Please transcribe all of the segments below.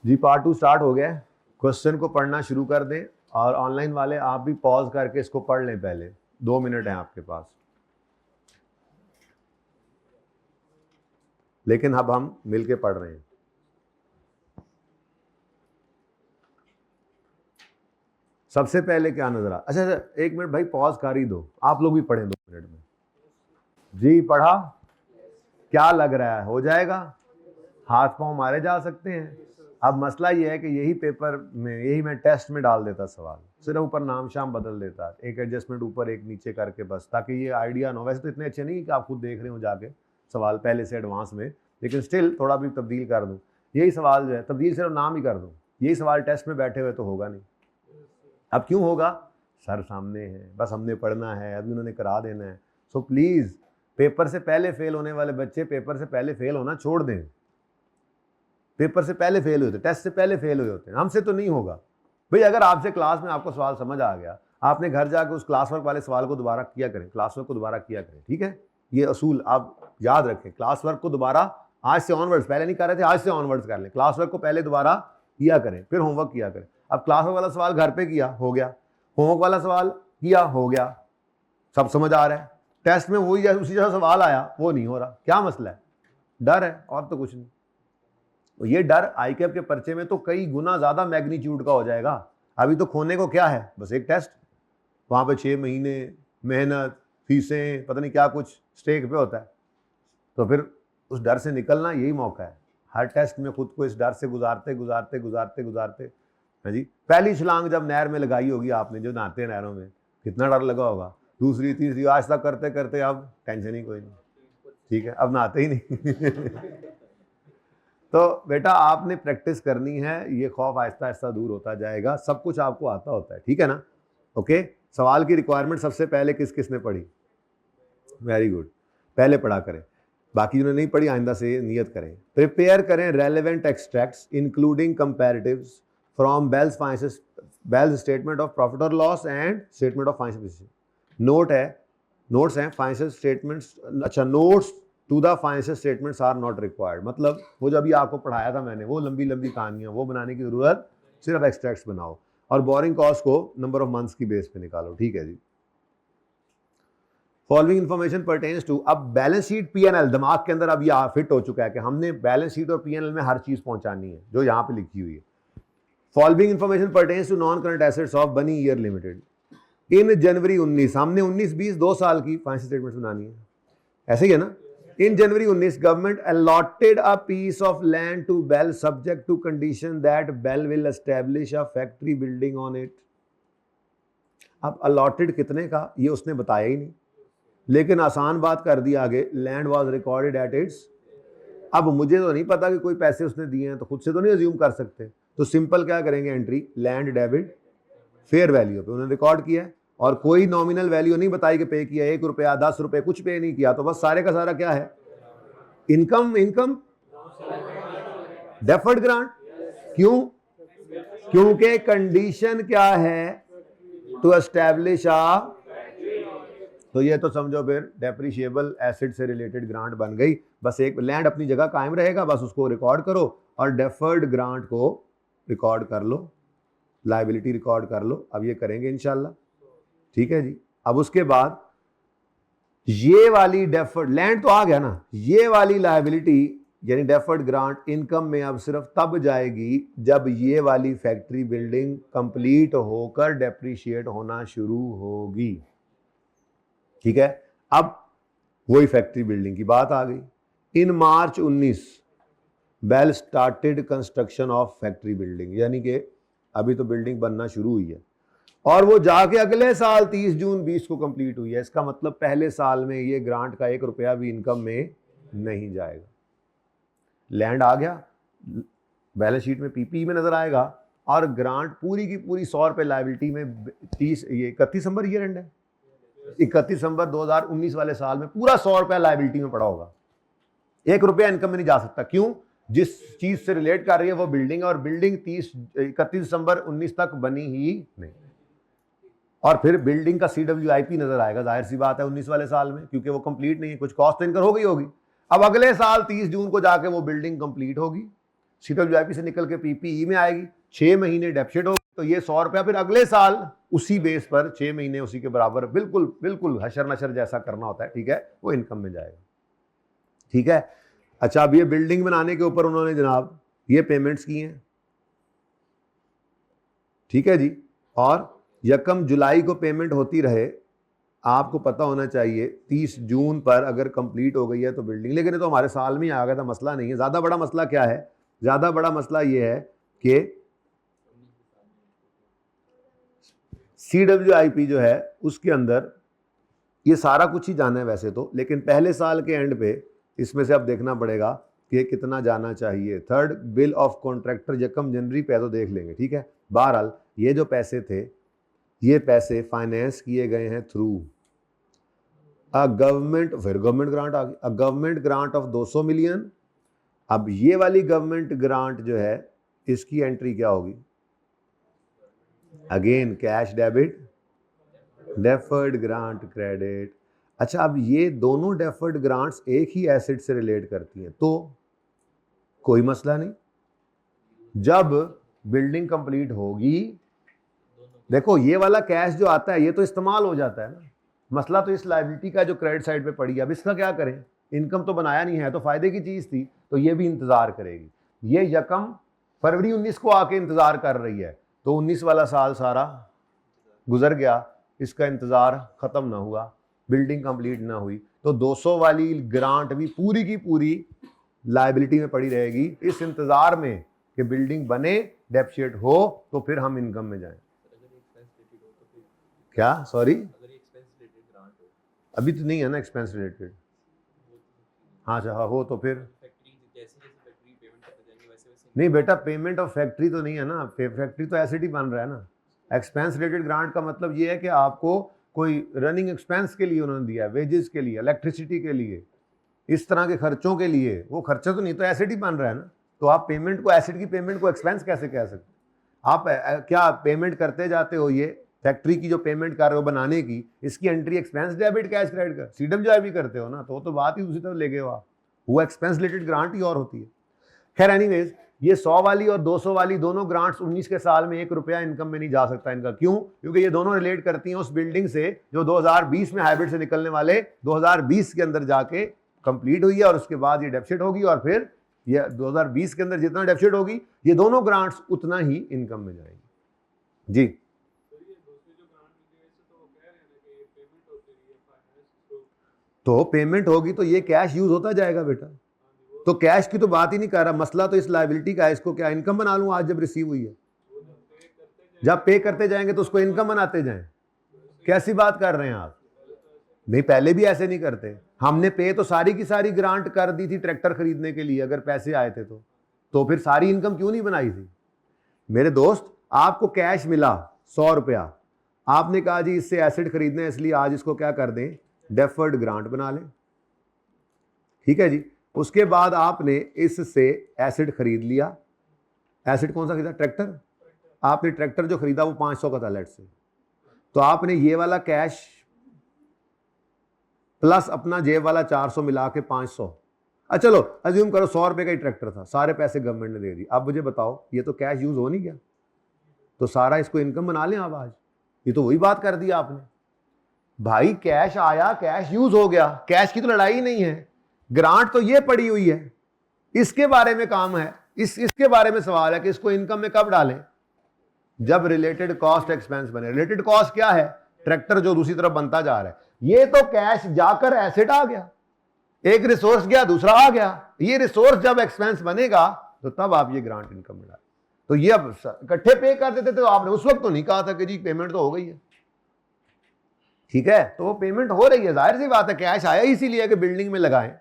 जी part 2 start हो गया है। क्वेश्चन को पढ़ना शुरू कर दें और ऑनलाइन वाले आप भी पॉज करके इसको पढ़ लें। पहले 2 मिनट हैं आपके पास, लेकिन अब हम मिलके पढ़ रहे हैं। सबसे पहले क्या नजर आ, अच्छा 1 मिनट भाई पॉज कर ही दो, आप लोग भी पढ़ें 2 मिनट में। जी पढ़ा? क्या लग रहा है हो जाएगा? हाथ पांव मारे जा सकते हैं। अब मसला ये है कि यही पेपर में, यही मैं टेस्ट में डाल देता सवाल, सिर्फ ऊपर नाम शाम बदल देता, एक एडजस्टमेंट ऊपर एक नीचे करके बस, ताकि ये आइडिया ना हो। वैसे तो इतने अच्छे नहीं कि आप खुद देख रहे हो जाके सवाल पहले से एडवांस में, लेकिन स्टिल थोड़ा भी तब्दील कर दूं। यही सवाल जो है तब्दील सिर्फ नाम ही कर दूं, यही सवाल टेस्ट में बैठे हुए तो होगा नहीं। अब क्यों होगा? सर सामने है, बस हमने पढ़ना है, अभी उन्होंने करा देना है। सो प्लीज पेपर से पहले फेल होने वाले बच्चे पेपर से पहले फेल होना छोड़ दें। पेपर से पहले फेल हुए थे, टेस्ट से पहले फेल हुए होते हैं, हमसे तो नहीं होगा भाई। अगर आपसे क्लास में आपको सवाल समझ आ गया, आपने घर जाकर उस क्लास वर्क वाले सवाल को दोबारा किया करें, क्लास वर्क को दोबारा किया करें, ठीक है? ये असूल आप याद रखें। क्लास वर्क को दोबारा आज से ऑनवर्ड्स, पहले नहीं कर रहे थे, आज से ऑनवर्ड्स कर लें। क्लास वर्क को पहले दोबारा किया करें, फिर होमवर्क किया करें। अब क्लास वर्क वाला सवाल घर पे किया, हो गया। होमवर्क वाला सवाल किया, हो गया। सब समझ आ रहा है। टेस्ट में वही उसी जैसा सवाल आया, वो नहीं हो रहा, क्या मसला है? डर है और तो कुछ नहीं। तो ये डर आईकैप के पर्चे में तो कई गुना ज्यादा मैग्नीट्यूड का हो जाएगा। अभी तो खोने को क्या है, बस एक टेस्ट, वहां पे 6 महीने मेहनत, फीसें, पता नहीं क्या कुछ स्टेक पे होता है। तो फिर उस डर से निकलना यही मौका है। हर टेस्ट में खुद को इस डर से गुजारते गुजारते गुजारते गुजारते, हाँ जी। पहली छलांग जब नहर में लगाई होगी आपने, जो नहाते हैं नहरों में, कितना डर लगा होगा। दूसरी तीसरी आज तक करते करते अब टेंशन ही कोई नहीं, ठीक है, अब नहाते ही नहीं। तो बेटा आपने प्रैक्टिस करनी है, ये खौफ आहिस्ता आहिस्ता दूर होता जाएगा, सब कुछ आपको आता होता है, ठीक है ना? ओके। सवाल की रिक्वायरमेंट सबसे पहले किस किस ने पढ़ी? वेरी गुड, पहले पढ़ा करें। बाकी जिन्होंने नहीं पढ़ी आइंदा से नियत करें। प्रिपेयर करें relevant extracts including comparatives from Bell's statement of profit और loss and statement of financial position. Notes हैं फाइनेंशियल स्टेटमेंट्स, अच्छा notes to the financial statements are not required. मतलब वो जो अभी आपको पढ़ाया था मैंने, वो लंबी लंबी कहानियां वो बनाने की जरूरत, सिर्फ एक्सट्रैक्ट्स बनाओ और बोरिंग कॉस्ट को नंबर ऑफ मंथ्स की बेस पे निकालो, ठीक है जी। फॉलोइंग इन्फॉर्मेशन पर्टेन्स टू, अब बैलेंस शीट पीएनएल दिमाग के अंदर अब ये फिट हो चुका है कि हमने बैलेंस शीट और पीएनएल में हर चीज पहुंचानी है जो यहाँ पे लिखी हुई है। Following information pertains to non current assets of Bunny Year Limited. In January 19, हमने 19-20 2 साल की फाइनेंशियल स्टेटमेंट बनानी है, ऐसे ही है ना? In January 19, government allotted a piece of land to Bell subject to condition that Bell will establish a factory building on it. अब allotted कितने का ये उसने बताया ही नहीं, लेकिन आसान बात कर दी आगे, land was recorded at its. अब मुझे तो नहीं पता कि कोई पैसे उसने दिए हैं, तो खुद से तो नहीं अज्यूम कर सकते, तो सिंपल क्या करेंगे, entry land debit fair value पे उन्होंने रिकॉर्ड किया है और कोई नॉमिनल वैल्यू नहीं बताई कि पे किया, 1 रुपया 10 रुपए कुछ पे नहीं किया, तो बस सारे का सारा क्या है, इनकम डेफर्ड ग्रांट। क्यों? क्योंकि कंडीशन क्या है, टू एस्टैब्लिश आ, तो ये तो समझो फिर डेप्रिशिएबल एसेट से रिलेटेड ग्रांट बन गई। बस एक लैंड अपनी जगह कायम रहेगा, बस उसको रिकॉर्ड करो और डेफर्ड ग्रांट को रिकॉर्ड कर लो, लायबिलिटी रिकॉर्ड कर लो। अब ये करेंगे इंशाल्लाह, ठीक है जी। अब उसके बाद ये वाली डेफर्ड लैंड तो आ गया ना, ये वाली लायबिलिटी यानी डेफर्ड ग्रांट इनकम में अब सिर्फ तब जाएगी जब ये वाली फैक्ट्री बिल्डिंग कंप्लीट होकर डेप्रिशिएट होना शुरू होगी, ठीक है? अब वही फैक्ट्री बिल्डिंग की बात आ गई। In March 19 Bell started construction of factory building, यानी कि अभी तो बिल्डिंग बनना शुरू हुई है और वो जाके अगले साल 30 जून 20 को कंप्लीट हुई है। इसका मतलब पहले साल में ये ग्रांट का 1 रुपया भी इनकम में नहीं जाएगा। लैंड आ गया, बैलेंस शीट में पीपी में नजर आएगा और ग्रांट पूरी की पूरी 100 रुपए लायबिलिटी में 31 दिसंबर ईयर एंड है, 31 दिसंबर 2019 वाले साल में पूरा 100 रुपया लायबिलिटी में पड़ा होगा, 1 रुपया इनकम में नहीं जा सकता। क्यों? जिस चीज से रिलेट कर रही है वो बिल्डिंग, और बिल्डिंग 31 दिसंबर 19 तक बनी ही नहीं। और फिर बिल्डिंग का CWIP नजर आएगा, जाहिर सी बात है 19 वाले साल में, क्योंकि वो कंप्लीट नहीं है, कुछ कॉस्ट इनकर हो गई होगी। अब अगले साल 30 जून को जाके वो बिल्डिंग कंप्लीट होगी, CWIP से निकल के PPE में आएगी, 6 महीने डेप्सिट हो, तो ये 100 रुपया फिर अगले साल उसी बेस पर 6 महीने उसी के बराबर बिल्कुल बिल्कुल हशर नशर जैसा करना होता है, ठीक है, वो इनकम में जाएगा। ठीक है। अच्छा, अब ये बिल्डिंग बनाने के ऊपर उन्होंने जनाब ये पेमेंट्स की हैं, ठीक है जी, और 1 जुलाई को पेमेंट होती रहे। आपको पता होना चाहिए 30 जून पर अगर कंप्लीट हो गई है तो बिल्डिंग, लेकिन ये तो हमारे साल में ही आ गया था, मसला नहीं है। ज़्यादा बड़ा मसला क्या है? ज़्यादा बड़ा मसला ये है कि CWIP जो है उसके अंदर ये सारा कुछ ही जाना है वैसे तो, लेकिन पहले साल के एंड पे इसमें से अब देखना पड़ेगा कि कितना जाना चाहिए। थर्ड बिल ऑफ कॉन्ट्रैक्टर 1 जनवरी पे तो देख लेंगे, ठीक है। बहरहाल ये जो पैसे थे, ये पैसे फाइनेंस किए गए हैं थ्रू अ गवर्नमेंट, फिर गवर्नमेंट ग्रांट आ गई, a government grant of 200 million. अब ये वाली गवर्नमेंट ग्रांट जो है इसकी एंट्री क्या होगी? Again cash debit, deferred grant credit. अच्छा, अब ये दोनों डेफर्ड ग्रांट्स एक ही एसेट से रिलेट करती हैं तो कोई मसला नहीं। जब बिल्डिंग कंप्लीट होगी, देखो ये वाला कैश जो आता है ये तो इस्तेमाल हो जाता है ना। मसला तो इस लायबिलिटी का जो क्रेडिट साइड पे पड़ी है, अब इसका क्या करें? इनकम तो बनाया नहीं है, तो फायदे की चीज़ थी, तो ये भी इंतज़ार करेगी। ये 1 फरवरी 19 को आके इंतज़ार कर रही है, तो 19 वाला साल सारा गुजर गया, इसका इंतज़ार ख़त्म ना हुआ, बिल्डिंग कंप्लीट ना हुई, तो 200 वाली ग्रांट भी पूरी की पूरी लायबिलिटी में पड़ी रहेगी, इस इंतज़ार में कि बिल्डिंग बने, डेप्सिट हो, तो फिर हम इनकम में जाएं। क्या? सॉरी, अभी तो नहीं है ना एक्सपेंस रिलेटेड। हाँ अच्छा, हाँ हो तो फिर नहीं बेटा, पेमेंट ऑफ फैक्ट्री तो नहीं है ना, फैक्ट्री तो एसेट ही बन रहा है ना। एक्सपेंस रिलेटेड ग्रांट का मतलब ये है कि आपको कोई रनिंग एक्सपेंस के लिए उन्होंने दिया, वेजेस के लिए, इलेक्ट्रिसिटी के लिए, इस तरह के खर्चों के लिए, वो खर्चा तो नहीं, तो एसेट ही बन रहा है ना। तो आप पेमेंट को, एसेट की पेमेंट को एक्सपेंस कैसे कह सकते? आप क्या पेमेंट करते जाते हो, ये फैक्ट्री की जो पेमेंट कर रहे हो बनाने की, इसकी entry expense debit cash credit कर CWIP करते हो ना, तो बात ही दूसरी तरफ ले गए हो आप, वो एक्सपेंस रिलेटेड ग्रांट ही और होती है। खैर एनीवेज, ये 100 वाली और 200 वाली दोनों ग्रांट्स 19 के साल में 1 रुपया इनकम में नहीं जा सकता इनका। क्यों? क्योंकि ये दोनों रिलेट करती हैं उस बिल्डिंग से जो 2020 में हाइब्रिड से निकलने वाले 2020 के अंदर जाके कंप्लीट हुई है, और उसके बाद ये डेप्सिट होगी, और फिर ये 2020 के अंदर जितना डेप्सिट होगी, ये दोनों ग्रांट्स उतना ही इनकम में जाएंगी। जी, तो पेमेंट होगी तो ये कैश यूज होता जाएगा बेटा। तो कैश की तो बात ही नहीं कर रहा, मसला तो इस लायबिलिटी का है, इसको क्या इनकम बना लूं आज जब रिसीव हुई है? जब पे करते जाएंगे तो उसको इनकम बनाते जाएं। कैसी बात कर रहे हैं आप? नहीं, पहले भी ऐसे नहीं करते। हमने पे तो सारी की सारी ग्रांट कर दी थी ट्रैक्टर खरीदने के लिए, अगर पैसे आए थे तो फिर सारी इनकम क्यों नहीं बनाई थी? मेरे दोस्त, आपको कैश मिला 100 रुपया, आपने कहा जी इससे एसेट खरीदना है, इसलिए आज इसको क्या कर दें, डेफर्ड ग्रांट बना लें, ठीक है जी। उसके बाद आपने इससे एसेट खरीद लिया। एसेट कौन सा खरीदा? ट्रैक्टर। आपने ट्रैक्टर जो खरीदा वो 500 का था लेट से, तो आपने ये वाला कैश प्लस अपना जेब वाला 400 मिला के 500, अच्छा चलो अज्यूम करो 100 रुपए का ही ट्रैक्टर था, सारे पैसे गवर्नमेंट ने दे दी। अब मुझे बताओ, ये तो कैश यूज हो नहीं गया, तो सारा इसको इनकम बना लें आप आज। ये तो वही बात कर दी आपने भाई, कैश आया, कैश यूज हो गया, कैश की तो लड़ाई नहीं है। ग्रांट तो ये पड़ी हुई है, इसके बारे में काम है, इसके बारे में सवाल है कि इसको इनकम में कब डालें, जब रिलेटेड कॉस्ट एक्सपेंस बने। रिलेटेड कॉस्ट क्या है? ट्रैक्टर जो दूसरी तरफ बनता जा रहा है। ये तो कैश जाकर एसेट आ गया, एक रिसोर्स गया दूसरा आ गया, ये रिसोर्स जब एक्सपेंस बनेगा तो तब आप ये ग्रांट इनकम में डालें। तो ये अब इकट्ठे पे कर देते तो आपने उस वक्त तो नहीं कहा था कि जी पेमेंट तो हो गई है, ठीक है, तो वो पेमेंट हो रही है, जाहिर सी बात है, कैश आया इसीलिए कि बिल्डिंग में लगाएं,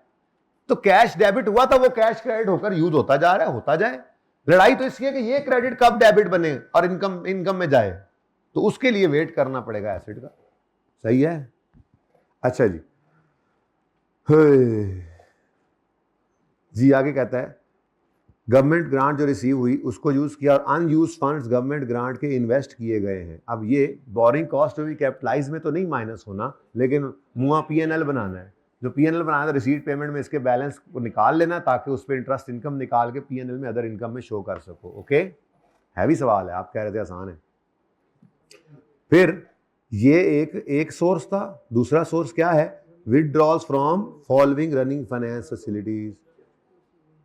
तो कैश डेबिट हुआ था, वो कैश क्रेडिट होकर यूज होता जा रहा है, होता जाए। लड़ाई तो इसकी है कि ये क्रेडिट कब डेबिट बने और इनकम में जाए, तो उसके लिए वेट करना पड़ेगा एसेट का। सही है? अच्छा जी, जी आगे कहता है गवर्नमेंट ग्रांट जो रिसीव हुई उसको यूज किया और अनयूज फंड्स गवर्नमेंट ग्रांट के इन्वेस्ट किए गए हैं। अब ये बोरिंग कॉस्ट हुई, कैपिटलाइज में तो नहीं माइनस होना, लेकिन मुआ P&L बनाना है। जो पीएनएल बनाया था रिसीट पेमेंट में इसके बैलेंस को निकाल लेना ताकि उस पर इंटरेस्ट इनकम निकाल के पीएनएल में अदर इनकम में शो कर सको। ओके, हैवी सवाल है, आप कह रहे थे आसान है। फिर ये एक सोर्स था। दूसरा सोर्स क्या है? Withdrawals from following running finance facilities.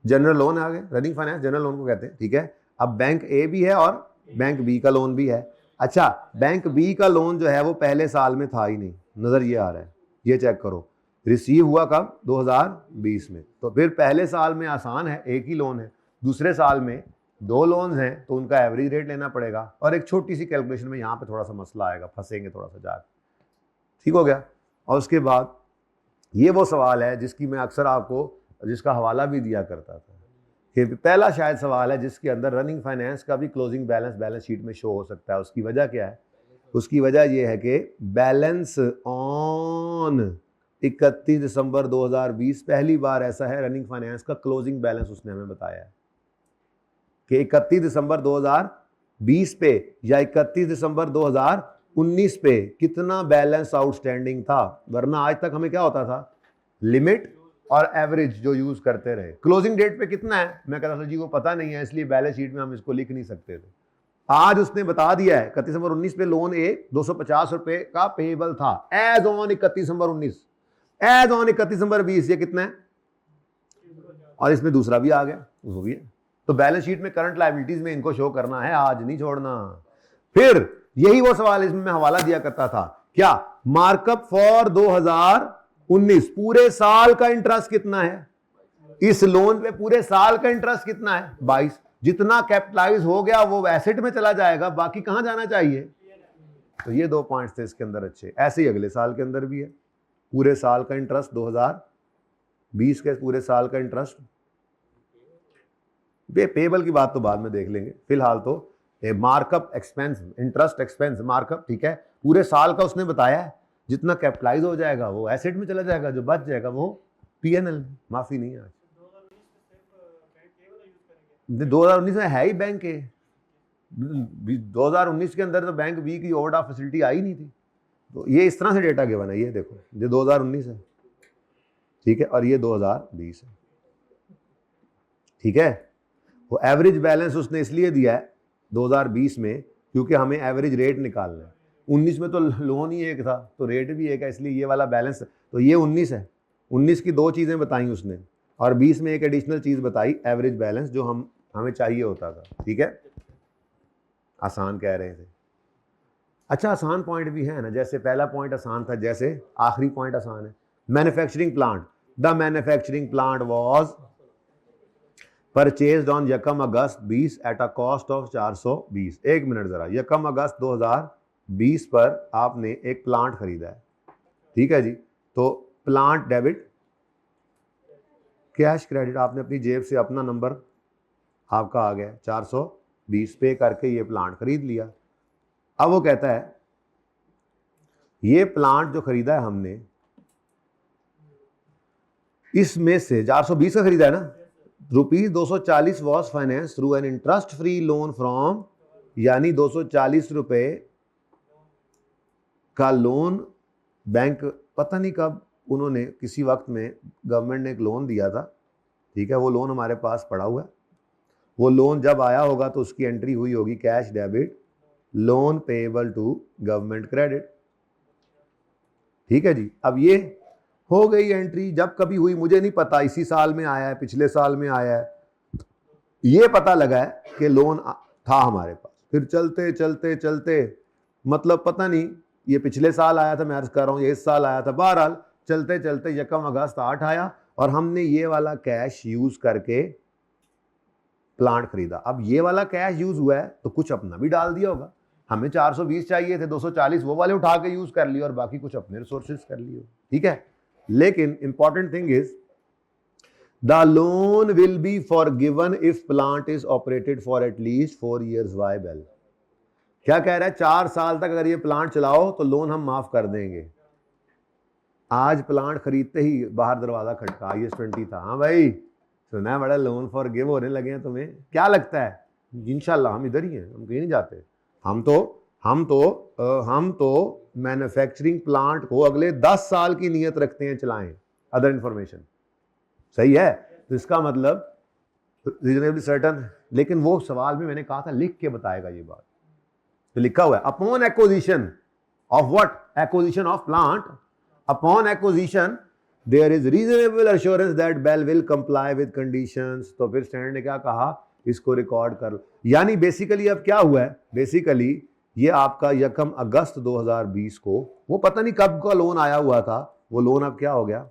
General loan आ गए, रनिंग फाइनेंस जनरल लोन को कहते हैं, ठीक है। अब बैंक ए भी है और बैंक बी का लोन भी है। अच्छा, बैंक बी का लोन जो है वो पहले साल में था ही नहीं, नजर ये आ रहा है, ये चेक करो। रिसीव हुआ कब? 2020 में। तो फिर पहले साल में आसान है, एक ही लोन है। दूसरे साल में 2 लोन्स हैं तो उनका एवरेज रेट लेना पड़ेगा। और एक छोटी सी कैलकुलेशन में यहाँ पे थोड़ा सा मसला आएगा, फंसेंगे थोड़ा सा जाकर, ठीक हो गया। और उसके बाद ये वो सवाल है जिसकी मैं अक्सर आपको, जिसका हवाला भी दिया करता था कि पहला शायद सवाल है जिसके अंदर रनिंग फाइनेंस का भी क्लोजिंग बैलेंस शीट में शो हो सकता है। उसकी वजह क्या है? उसकी वजह यह है कि बैलेंस ऑन 31 दिसंबर 2020 पहली बार ऐसा है रनिंग फाइनेंस का क्लोजिंग बैलेंस उसने हमें बताया है कि 31 दिसंबर 2020 पे या 31 दिसंबर 2019 पे कितना बैलेंस आउटस्टैंडिंग था। वरना आज तक हमें क्या होता था? लिमिट और एवरेज जो यूज करते रहे। क्लोजिंग डेट पे कितना है मैं कहता था जी वो पता नहीं है, इसलिए बैलेंस शीट में हम इसको लिख नहीं सकते थे। आज उसने बता दिया है 31 दिसंबर 19 पे लोन ए 250 रुपए का पेएबल था as on 31 December 19, as on 31 December 20 ये कितना है? और इसमें दूसरा भी आ गया, वो भी है। तो बैलेंस शीट में करंट लायबिलिटीज में इनको शो करना है, आज नहीं छोड़ना। फिर यही वो सवाल इसमें मैं हवाला दिया करता था, क्या मार्कअप फॉर 2019 पूरे साल का इंटरेस्ट कितना है? इस लोन पे पूरे साल का इंटरेस्ट कितना है? 22। जितना कैपिटलाइज हो गया वो एसेट में चला जाएगा, बाकी कहां जाना चाहिए? तो ये 2 पॉइंट्स थे इसके अंदर अच्छे। ऐसे ही अगले साल के अंदर भी है, पूरे साल का इंटरेस्ट 2020 के पूरे साल का इंटरेस्ट। पेएबल की बात तो बाद में देख लेंगे, फिलहाल तो markup expense, interest expense markup, ठीक है। पूरे साल का उसने बताया है, जितना कैपिटलाइज हो जाएगा वो एसेट में चला जाएगा, जो बच जाएगा वो पीएनएल। माफी नहीं है आज 2019 में है ही बैंक ए। 2019 के अंदर तो बैंक बी की ओवरड्राफ्ट फैसिलिटी आई नहीं थी। तो ये इस तरह से डेटा गिवन है, ये देखो, ये 2019 है, ठीक है, और ये 2020 है, ठीक है। वो एवरेज बैलेंस उसने इसलिए दिया है 2020 में क्योंकि हमें एवरेज रेट निकालना है। 19 में तो लोन ही एक था तो रेट भी एक है, इसलिए ये वाला बैलेंस, तो ये 19 है। 19 की 2 चीज़ें बताई उसने और 20 में एक एडिशनल चीज़ बताई, एवरेज बैलेंस, जो हमें चाहिए होता था, ठीक है। आसान कह रहे थे। अच्छा, आसान पॉइंट भी है ना, जैसे पहला पॉइंट आसान था, जैसे आखिरी पॉइंट आसान है। Manufacturing plant, the manufacturing plant was purchased on यकम अगस्त 20 at a cost of 420। 1 minute जरा, यकम अगस्त 2020 पर आपने एक प्लांट खरीदा है, ठीक है जी। तो प्लांट डेबिट, कैश क्रेडिट, आपने अपनी जेब से अपना नंबर आपका आ गया 420 पे करके ये प्लांट खरीद लिया। अब वो कहता है ये प्लांट जो खरीदा है हमने, इसमें से 420 का खरीदा है ना, ₹240 was finance through an interest free loan from, यानी 240 रुपए का लोन बैंक, पता नहीं कब उन्होंने किसी वक्त में गवर्नमेंट ने एक लोन दिया था, ठीक है। वो लोन हमारे पास पड़ा हुआ है। वो लोन जब आया होगा तो उसकी एंट्री हुई होगी cash debit loan payable to government credit, ठीक है जी। अब ये हो गई एंट्री, जब कभी हुई मुझे नहीं पता, इसी साल में आया है, पिछले साल में आया है, ये पता लगा है कि लोन था हमारे पास। फिर चलते चलते चलते, मतलब पता नहीं ये पिछले साल आया था, मैं अर्ज कर रहा हूँ ये इस साल आया था, बहरहाल चलते चलते यकम अगस्त 8 आया और हमने ये वाला कैश यूज करके प्लांट खरीदा। अब ये वाला कैश यूज हुआ है तो कुछ अपना भी डाल दिया होगा। हमें 420 चाहिए थे, 240 वो वाले उठा के यूज कर लिए और बाकी कुछ अपने रिसोर्सेज कर लिए, ठीक है। लेकिन important thing is the loan will be forgiven if plant is operated for at least 4 years viable. क्या कह रहा है? 4 साल तक अगर ये प्लांट चलाओ तो लोन हम माफ कर देंगे। आज प्लांट खरीदते ही बाहर दरवाजा खटका, IS-20 था, हाँ भाई सुना है बड़ा लोन फॉर गिव होने लगे हैं, तुम्हें क्या लगता है? इंशाल्लाह हम इधर ही हैं, हम कहीं नहीं जाते। हम तो मैन्युफैक्चरिंग प्लांट को अगले 10 साल की नीयत रखते हैं चलाएं। अदर इंफॉर्मेशन, सही है। तो इसका मतलब रीजनेबली सर्टन, लेकिन वो सवाल में मैंने कहा था लिख के बताएगा ये बात, तो लिखा हुआ है upon acquisition of what, acquisition of plant, upon acquisition there is reasonable assurance that Bell will comply with conditions. तो फिर स्टैंडर्ड ने क्या कहा, इसको रिकॉर्ड कर लो। यानी बेसिकली अब क्या हुआ है, बेसिकली ये आपका 1 अगस्त 2020 को, वो पता नहीं कब का लोन आया हुआ था, वो लोन अब क्या हो गया,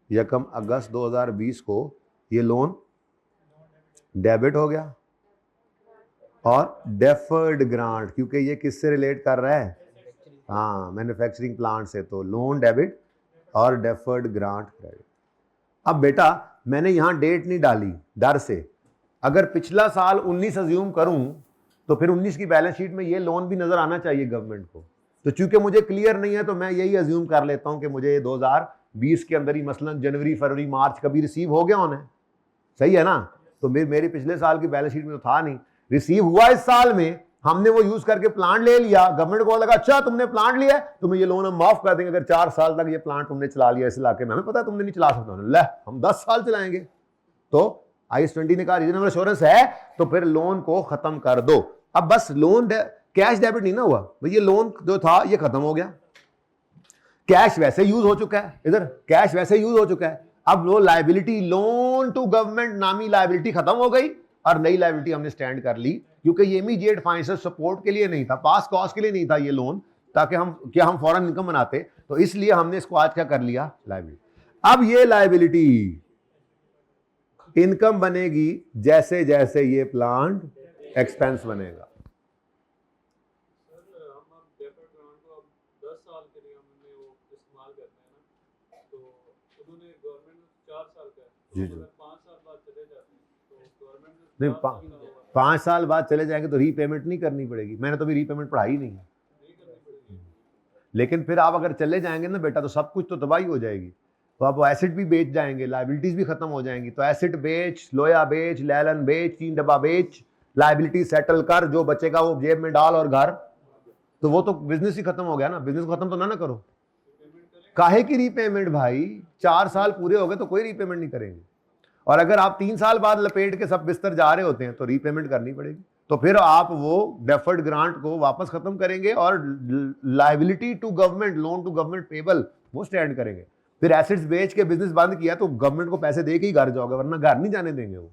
1 अगस्त 2020 को ये लोन डेबिट हो गया, और डेफर्ड ग्रांट, क्योंकि ये किससे रिलेट कर रहा है, हाँ मैन्युफैक्चरिंग प्लांट से, तो लोन डेबिट और डेफर्ड ग्रांट क्रेडिट। अब बेटा मैंने यहां डेट नहीं डाली डर से, अगर पिछला साल 19 अज्यूम करूं तो फिर 19 की बैलेंस शीट में ये लोन भी नजर आना चाहिए गवर्नमेंट को, तो चूंकि मुझे क्लियर नहीं है तो मैं यही अज्यूम कर लेता हूं कि मुझे 2020 के अंदर ही मसलन जनवरी फरवरी मार्च कभी रिसीव हो गया होना है, सही है ना। तो मेरी पिछले साल की बैलेंस शीट में तो था नहीं, रिसीव हुआ इस साल में, हमने वो यूज करके प्लांट ले लिया, गवर्नमेंट को लगा अच्छा तुमने प्लांट लिया है तुम्हें ये लोन हम माफ कर देंगे, अगर 4 साल तक ये प्लांट तुमने चला लिया इस इलाके में, हमें पता है तुमने नहीं चला सकता, ले हम 10 साल चलाएंगे। तो IS20 ने कहा रीजनेबल एश्योरेंस है तो फिर लोन को खत्म कर दो। अब बस लोन कैश डेबिट नहीं ना हुआ, ये लोन जो था ये खत्म हो गया, कैश वैसे यूज हो चुका है, इधर कैश वैसे यूज हो चुका है, अब वो लायबिलिटी लोन टू गवर्नमेंट नामी लायबिलिटी खत्म हो गई और नई लायबिलिटी हमने स्टैंड कर ली, क्योंकि ये इमीडिएट फाइनेंशियल सपोर्ट के लिए नहीं था, पास कॉस्ट के लिए नहीं था ये लोन, ताकि हम फॉरेन इनकम बनाते, तो इसलिए हमने इसको आज क्या कर लिया, लायबिलिटी। अब ये लायबिलिटी इनकम बनेगी जैसे जैसे ये प्लांट एक्सपेंस बनेगा। जी जी, 5 साल बाद चले जाएंगे तो रीपेमेंट नहीं करनी पड़ेगी, मैंने तो अभी रीपेमेंट पढ़ाई नहीं है, लेकिन फिर आप अगर चले जाएंगे ना बेटा तो सब कुछ तो तबाही हो जाएगी, तो आप एसेट भी बेच जाएंगे, लायबिलिटीज भी खत्म हो जाएंगी, तो एसेट बेच, लोया बेच, लैलन बेच, 3 डब्बा बेच, लायबिलिटी सेटल कर, जो बचेगा वो जेब में डाल और घर, तो वो तो बिजनेस ही खत्म हो गया ना, बिजनेस खत्म तो ना करो, काहे की रीपेमेंट भाई, 4 साल पूरे हो गए तो कोई रीपेमेंट नहीं करेंगे, और अगर आप 3 साल बाद लपेट के सब बिस्तर जा रहे होते हैं तो रीपेमेंट करनी पड़ेगी, तो फिर आप वो डेफर्ड ग्रांट को वापस खत्म करेंगे और liability to government, loan to government payable वो स्टैंड करेंगे। फिर एसेट्स बेच के बिजनेस बंद किया तो गवर्नमेंट को पैसे दे के ही घर जाओगे, वरना घर नहीं जाने देंगे वो,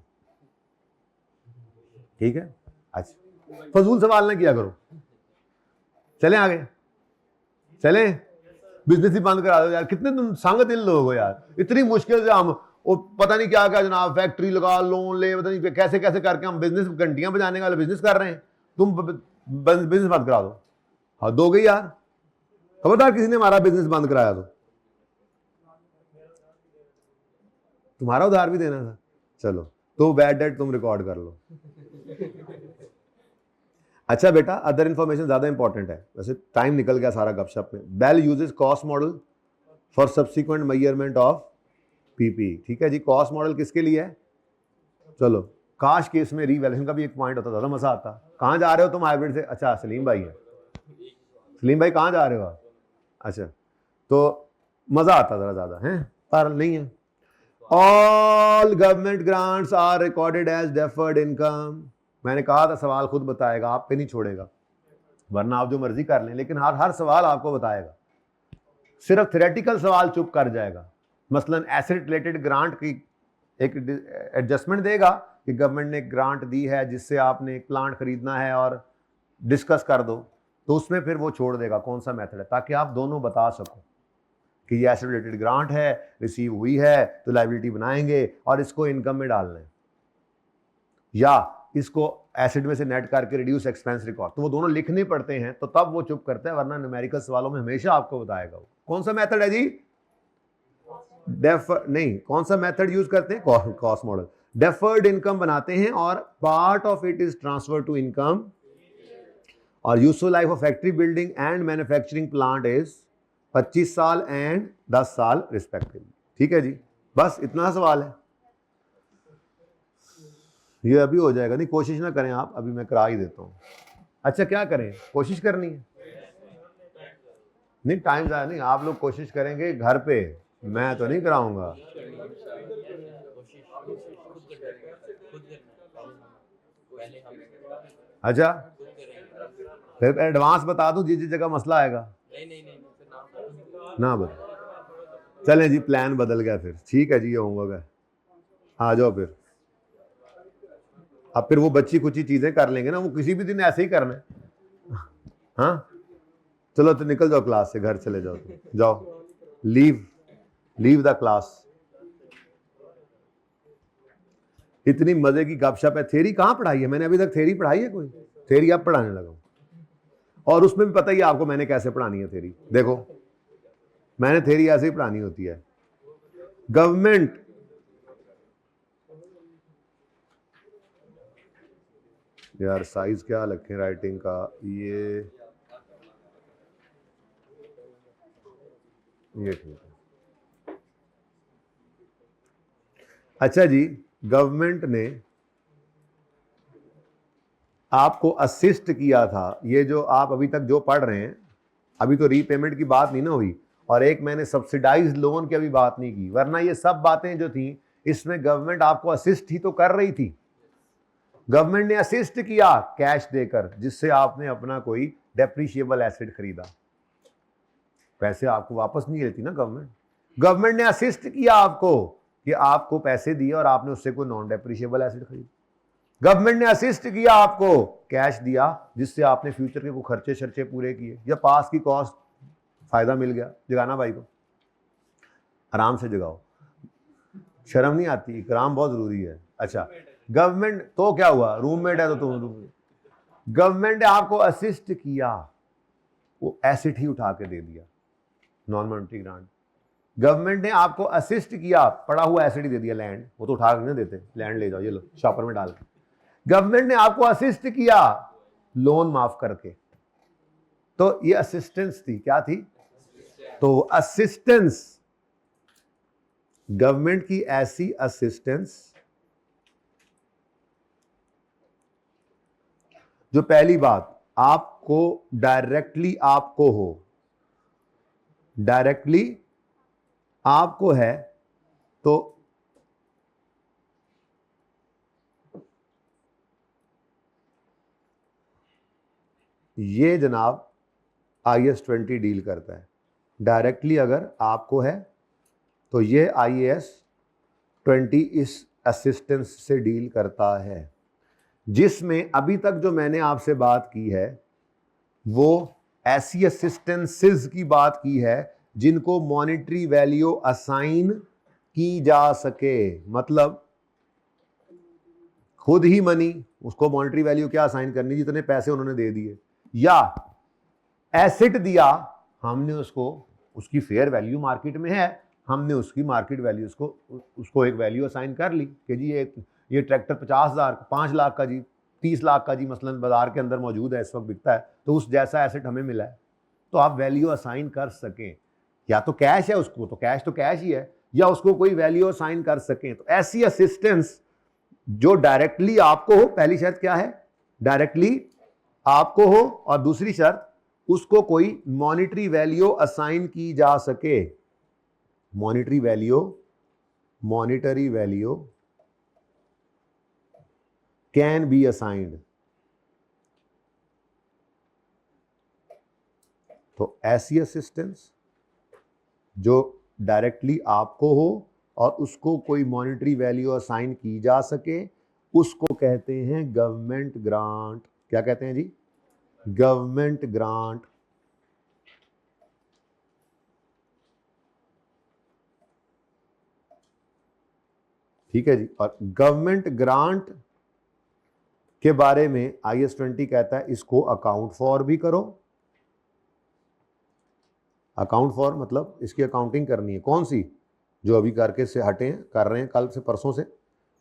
ठीक है। अच्छा फजूल सवाल ना किया करो, चले आगे, चले, बिजनेस ही बंद करा दो यार, कितने तुम संगतिल लोग हो यार, इतनी मुश्किल से हम वो पता नहीं क्या क्या जनाब फैक्ट्री लगा, लोन ले, पता नहीं कैसे कैसे करके हम बिजनेस घंटियां बजाने वाले बिजनेस कर रहे हैं, तुम बिजनेस बंद करा दो, हाँ दो गई यार, खबरदार किसी ने हमारा बिजनेस बंद कराया तो तुम्हारा उधार भी देना था, चलो तो बैड डेट तुम रिकॉर्ड कर लो। अच्छा बेटा अदर इंफॉर्मेशन ज्यादा इंपॉर्टेंट है, वैसे टाइम निकल गया सारा गपशप में। Bell uses cost model for subsequent measurement of PP, ठीक है जी। कॉस्ट मॉडल किसके लिए है, चलो काश केस में रीवैल्यूएशन का भी एक पॉइंट होता, ज्यादा मजा आता। कहाँ जा रहे हो तुम हाइब्रिड से, अच्छा सलीम भाई है, सलीम भाई कहाँ जा रहे हो आप, अच्छा तो मजा आता जरा ज्यादा है, पर नहीं है। All government grants are recorded as deferred income, मैंने कहा था सवाल खुद बताएगा, आप पे नहीं छोड़ेगा, वरना आप जो मर्जी कर लें, लेकिन हर सवाल आपको बताएगा, सिर्फ थ्योरेटिकल सवाल चुप कर जाएगा। मसलन एसेट रिलेटेड ग्रांट की एक एडजस्टमेंट देगा कि गवर्नमेंट ने ग्रांट दी है जिससे आपने एक प्लांट खरीदना है और डिस्कस कर दो, तो उसमें फिर वो छोड़ देगा कौन सा मेथड है, ताकि आप दोनों बता सको कि ये एसेट रिलेटेड ग्रांट है, रिसीव हुई है तो लायबिलिटी बनाएंगे और इसको इनकम में डालना है, या इसको एसेट में से नेट करके रिड्यूस एक्सपेंस रिकॉर्ड, तो वो दोनों लिखने पड़ते हैं, तो तब वो चुप करते हैं, वरना न्यूमेरिकल सवालों में हमेशा आपको बताएगा वो कौन सा मेथड है जी, नहीं कौन सा मेथड यूज करते हैं, कॉस्ट मॉडल। डेफर्ड इनकम बनाते हैं और part of it is transfer to income, और useful life of factory building and manufacturing plant is 25 साल एंड 10 साल रिस्पेक्टिवली, ठीक है जी। बस इतना सवाल है, ये अभी हो जाएगा, नहीं कोशिश ना करें आप, अभी मैं करा ही देता हूँ। अच्छा क्या करें, कोशिश करनी है, नहीं टाइम ज़्यादा नहीं, आप लोग कोशिश करेंगे घर पे मैं तो नहीं कराऊंगा। अच्छा, फिर एडवांस बता दूं जिस जगह मसला आएगा? ना बता, चलें जी, प्लान बदल गया फिर। ठीक है जी, ये होगा, आ जाओ फिर। अब फिर वो बच्ची कुछ ही चीजें कर लेंगे ना, वो किसी भी दिन ऐसे ही करना है। हाँ चलो तो निकल जाओ क्लास से, घर चले जाओ, तो जाओ, लीव लीव द क्लास। इतनी मजे की गपशप है। थ्योरी कहाँ पढ़ाई है मैंने अभी तक? थ्योरी पढ़ाई है कोई? थ्योरी अब पढ़ाने लगा, और उसमें भी पता ही है आपको मैंने कैसे पढ़ानी है थ्योरी। देखो, मैंने थ्योरी ऐसे ही पढ़ानी होती है। गवर्नमेंट यार साइज क्या रखें राइटिंग का? ये ठीक है। अच्छा जी, गवर्नमेंट ने आपको असिस्ट किया था। ये जो आप अभी तक जो पढ़ रहे हैं, अभी तो रीपेमेंट की बात नहीं ना हुई, और एक मैंने सब्सिडाइज्ड लोन की अभी बात नहीं की, वरना ये सब बातें जो थी इसमें गवर्नमेंट आपको असिस्ट ही तो कर रही थी। गवर्नमेंट ने असिस्ट किया कैश देकर, जिससे आपने अपना कोई डेप्रिशिएबल एसेट खरीदा। पैसे आपको वापस नहीं लेती ना गवर्नमेंट। गवर्नमेंट ने असिस्ट किया आपको कि आपको पैसे दिए और आपने उससे कोई नॉन डेप्रिशिएबल एसेट खरीदा। गवर्नमेंट ने असिस्ट किया आपको, कैश दिया जिससे आपने फ्यूचर के कोई खर्चे शर्चे पूरे किए, या पास की कॉस्ट फायदा मिल गया। जगाना भाई को, आराम से जगाओ, शर्म नहीं आती, इकराम बहुत जरूरी है। अच्छा, गवर्नमेंट तो क्या हुआ, रूममेट है तो तुम, गवर्नमेंट ने आपको असिस्ट किया, वो एसेट ही उठा के दे दिया, नॉन मॉनेटरी ग्रांट। गवर्नमेंट ने आपको असिस्ट किया, पड़ा हुआ एसेट ही दे दिया, लैंड, वो तो उठा के नहीं देते, लैंड ले जाओ, ये लो शॉपर में डाल के। गवर्नमेंट ने आपको असिस्ट किया लोन माफ करके, तो ये असिस्टेंस थी। क्या थी? तो असिस्टेंस, गवर्नमेंट की ऐसी असिस्टेंस जो पहली बात आपको डायरेक्टली आपको हो, डायरेक्टली आपको है, तो ये जनाब IAS 20 डील करता है। डायरेक्टली अगर आपको है तो ये IAS 20 इस असिस्टेंस से डील करता है, जिसमें अभी तक जो मैंने आपसे बात की है वो ऐसी असिस्टेंसेस की बात की है जिनको मॉनेटरी वैल्यू असाइन की जा सके। मतलब खुद ही मनी, उसको मॉनेटरी वैल्यू क्या असाइन करनी, जितने पैसे उन्होंने दे दिए, या एसेट दिया हमने उसको, उसकी फेयर वैल्यू मार्केट में है, हमने उसकी मार्केट वैल्यू उसको एक वैल्यू असाइन कर ली कि जी ये ट्रैक्टर 50,000 5 लाख का जी, 30 लाख का जी मसलन बाजार के अंदर मौजूद है, इस वक्त बिकता है, तो उस जैसा एसेट हमें मिला है, तो आप वैल्यू असाइन कर सकें। या तो कैश है, उसको तो कैश ही है, या उसको कोई वैल्यू असाइन कर सकें। तो ऐसी असिस्टेंस जो डायरेक्टली आपको हो, पहली शर्त क्या है? डायरेक्टली आपको हो, और दूसरी शर्त उसको कोई मॉनेटरी वैल्यू असाइन की जा सके। Monetary value can be assigned. तो ऐसी असिस्टेंस जो डायरेक्टली आपको हो और उसको कोई मॉनेटरी वैल्यू असाइन की जा सके, उसको कहते हैं गवर्नमेंट ग्रांट। क्या कहते हैं जी? Government grant. ठीक है जी। और गवर्नमेंट ग्रांट के बारे में IAS 20 कहता है इसको अकाउंट फॉर भी करो। अकाउंट फॉर मतलब इसकी अकाउंटिंग करनी है, कौन सी? जो अभी करके से हटे हैं, कर रहे हैं कल से परसों से,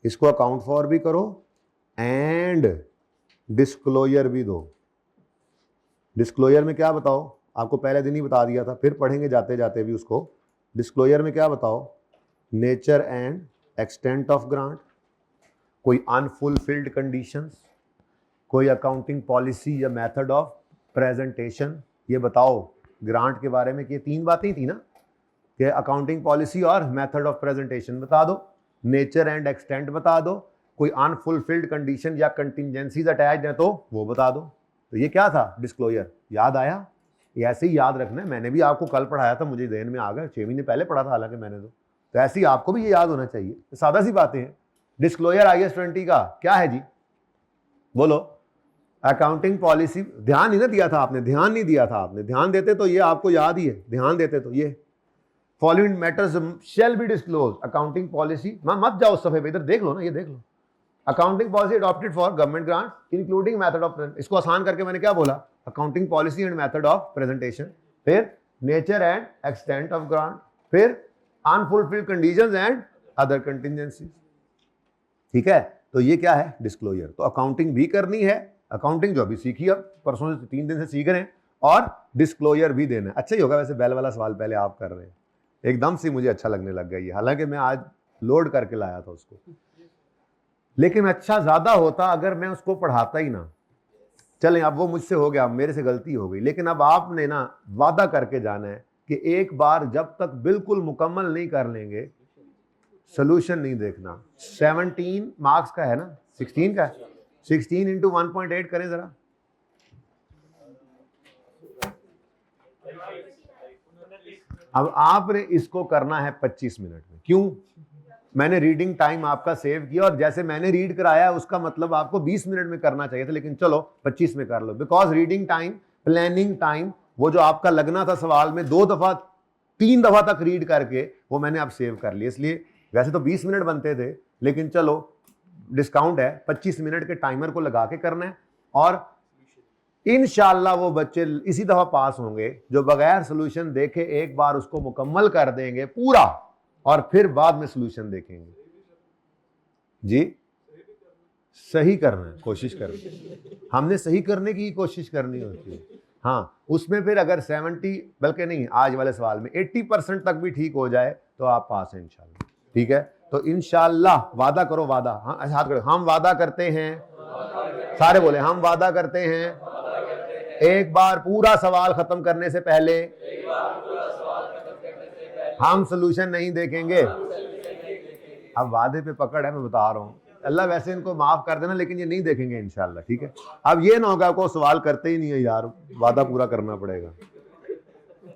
इसको अकाउंट फॉर भी करो एंड डिस्क्लोजर भी दो। डिस्क्लोजर में क्या बताओ? आपको पहले दिन ही बता दिया था, फिर पढ़ेंगे जाते जाते भी उसको। डिस्क्लोजर में क्या बताओ? Nature and extent of grant, कोई अनफुलफिल्ड कंडीशंस, कोई अकाउंटिंग पॉलिसी या मेथड ऑफ प्रेजेंटेशन, ये बताओ ग्रांट के बारे में। कि 3 बातें थी ना, कि अकाउंटिंग पॉलिसी और मेथड ऑफ प्रेजेंटेशन बता दो, नेचर एंड एक्सटेंट बता दो, कोई अनफुलफिल्ड कंडीशन या कंटिजेंसीज अटैच्ड है तो वो बता दो। तो ये क्या था, डिस्क्लोजर। याद आया? ये ऐसे ही याद रखना है। मैंने भी आपको कल पढ़ाया था, मुझे ध्यान में आ गया, 6 महीने पहले पढ़ा था हालांकि मैंने तो ऐसे ही आपको भी ये याद होना चाहिए। तो सादा सी बातें हैं। डिस्क्लोजर IAS 20 का क्या है जी, बोलो। अकाउंटिंग पॉलिसी, ध्यान नहीं ना दिया था आपने, ध्यान नहीं दिया था आपने। ध्यान देते तो ये आपको याद ही है, ध्यान देते तो ये following matters shall be disclose. Accounting policy, मत जाओ उस सफे पे, इधर देख लो ना, ये देख लो। Accounting policy adopted for government grant including method of, इसको आसान करके मैंने क्या बोला, accounting policy and method of presentation, फिर nature and extent of grant, फिर unfulfilled conditions and other contingencies. ठीक है, तो ये क्या है, डिस्क्लोजर। तो अकाउंटिंग भी करनी है, अकाउंटिंग जो अभी सीखी, अब परसों से 3 दिन से सीख रहे हैं, और डिस्क्लोजर भी देना है। अच्छा ही होगा वैसे, बेल वाला सवाल पहले आप कर रहे हैं, एकदम से मुझे अच्छा लगने लग गया ये, हालांकि मैं आज लोड करके लाया था उसको, लेकिन अच्छा ज्यादा होता अगर मैं उसको पढ़ाता ही ना। चलें, अब वो मुझसे हो गया, मेरे से गलती हो गई, लेकिन अब आपने ना वादा करके जाना है कि एक बार जब तक बिल्कुल मुकम्मल नहीं कर लेंगे, सोल्यूशन नहीं देखना। 17 मार्क्स का है ना, 16 का है, 16 इंटू 1.8 करें जरा। अब आपने इसको करना है 25 मिनट में। क्यों? मैंने रीडिंग टाइम आपका सेव किया, और जैसे मैंने रीड कराया उसका मतलब आपको 20 मिनट में करना चाहिए था, लेकिन चलो 25 में कर लो। Because reading time, planning time, वो जो आपका लगना था सवाल में 2 दफा 3 दफा तक रीड करके, वो मैंने अब सेव कर लिया। इसलिए वैसे तो 20 मिनट बनते थे, लेकिन चलो डिस्काउंट है, 25 मिनट के टाइमर को लगा के करना है। और इंशाल्लाह वो बच्चे इसी दफा पास होंगे जो बगैर सोल्यूशन देखे एक बार उसको मुकम्मल कर देंगे पूरा, और फिर बाद में सोल्यूशन देखेंगे। जी, सही करना है, कोशिश करना, हमने सही करने की कोशिश करनी होती है। हाँ, उसमें फिर अगर 70, बल्कि नहीं, आज वाले सवाल में 80% तक भी ठीक हो जाए तो आप पास हैं इंशाल्लाह। ठीक है, तो इंशाल्लाह वादा करो, वादा। हाँ, हाथ करो, हम वादा करते हैं, सारे बोले, हम वादा करते हैं एक बार पूरा सवाल खत्म करने से पहले हम सोल्यूशन नहीं देखेंगे। अब वादे पे पकड़ है, मैं बता रहा हूँ। अल्लाह वैसे इनको माफ कर देना, लेकिन ये नहीं देखेंगे इंशाल्लाह। ठीक है, अब ये ना होगा को सवाल करते ही नहीं है यार, वादा पूरा करना पड़ेगा।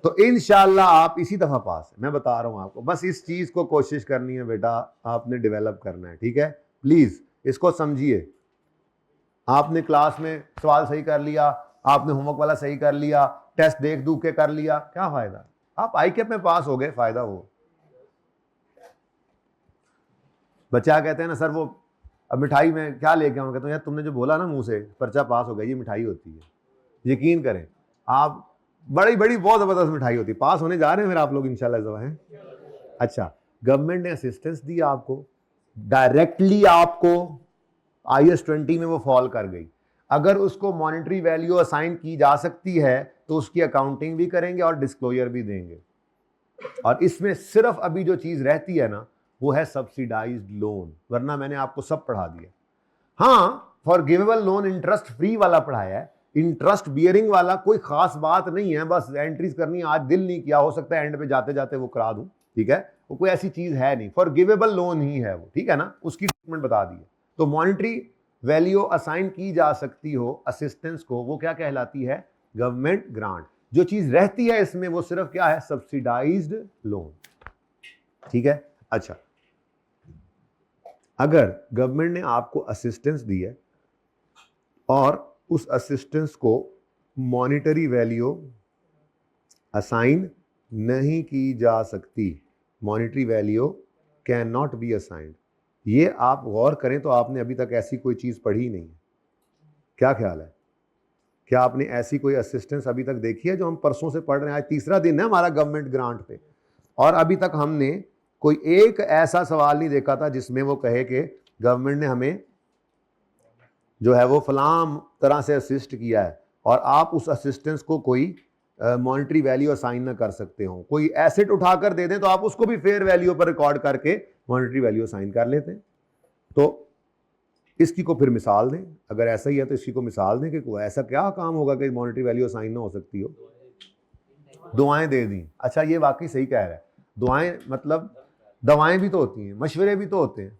तो इंशाल्लाह आप इसी दफा पास है, मैं बता रहा हूँ आपको। बस इस चीज को कोशिश करनी है बेटा, आपने डेवलप करना है। ठीक है, प्लीज इसको समझिए। आपने क्लास में सवाल सही कर लिया, आपने होमवर्क वाला सही कर लिया, टेस्ट देख दूख के कर लिया, क्या फायदा? आप ICAP में पास हो गए, फायदा हो। बच्चा कहते हैं ना सर, वो अब मिठाई में क्या लेके आऊँ, कहता हूँ यार तुमने जो बोला ना मुंह से, पर्चा पास हो गया, ये मिठाई होती है। यकीन करें आप, बड़ी बड़ी बहुत जबरदस्त मिठाई होती है। पास होने जा रहे हैं फिर आप लोग इंशाल्लाह हैं। अच्छा, गवर्नमेंट ने असिस्टेंस दी आपको डायरेक्टली, आपको IAS 20 में वो फॉल कर गई। अगर उसको मॉनेटरी वैल्यू असाइन की जा सकती है तो उसकी अकाउंटिंग भी करेंगे और डिस्क्लोजर भी देंगे। और इसमें सिर्फ अभी जो चीज रहती है ना, वो है सब्सिडाइज्ड लोन, वरना मैंने आपको सब पढ़ा दिया। हाँ, फॉरगिवेबल लोन इंटरेस्ट फ्री वाला पढ़ाया है, इंटरेस्ट बियरिंग वाला कोई खास बात नहीं है, बस एंट्रीज करनी, आज दिल नहीं किया, हो सकता है एंड पे जाते जाते वो करा दूं। ठीक है, वो कोई ऐसी चीज है नहीं, फॉरगिवेबल लोन ही है वो। ठीक है ना, उसकी ट्रीटमेंट बता दी है। तो मॉनेटरी वैल्यू असाइन की जा सकती हो असिस्टेंस को, वो क्या कहलाती है? Government grant. जो चीज रहती है इसमें वो सिर्फ क्या है? Subsidised loan. ठीक है, अच्छा, अगर गवर्नमेंट ने आपको असिस्टेंस दी है और उस असिस्टेंस को मॉनेटरी वैल्यू असाइन नहीं की जा सकती, monetary value can not be assigned, ये आप गौर करें तो आपने अभी तक ऐसी कोई चीज पढ़ी नहीं है। क्या ख्याल है, क्या आपने ऐसी कोई असिस्टेंस अभी तक देखी है? जो हम परसों से पढ़ रहे हैं, आज तीसरा दिन है हमारा गवर्नमेंट ग्रांट पे, और अभी तक हमने कोई एक ऐसा सवाल नहीं देखा था जिसमें वो कहे कि गवर्नमेंट ने हमें जो है वो फलां तरह से असिस्ट किया है और आप उस असिस्टेंस को कोई मॉनेटरी वैल्यू असाइन ना कर सकते हो। कोई एसेट उठाकर दे दें तो आप उसको भी फेयर वैल्यू पर रिकॉर्ड करके मॉनेटरी वैल्यू असाइन कर लेते हैं। तो इसकी को फिर मिसाल दें, अगर ऐसा ही है तो इसकी को मिसाल दें कि कोई ऐसा क्या काम होगा कि मॉनेटरी वैल्यू असाइन ना हो सकती हो। दुआएं दे दी। अच्छा, ये वाकई सही कह रहा है। दुआएं मतलब दवाएं भी तो होती हैं, मशवरे भी तो होते हैं,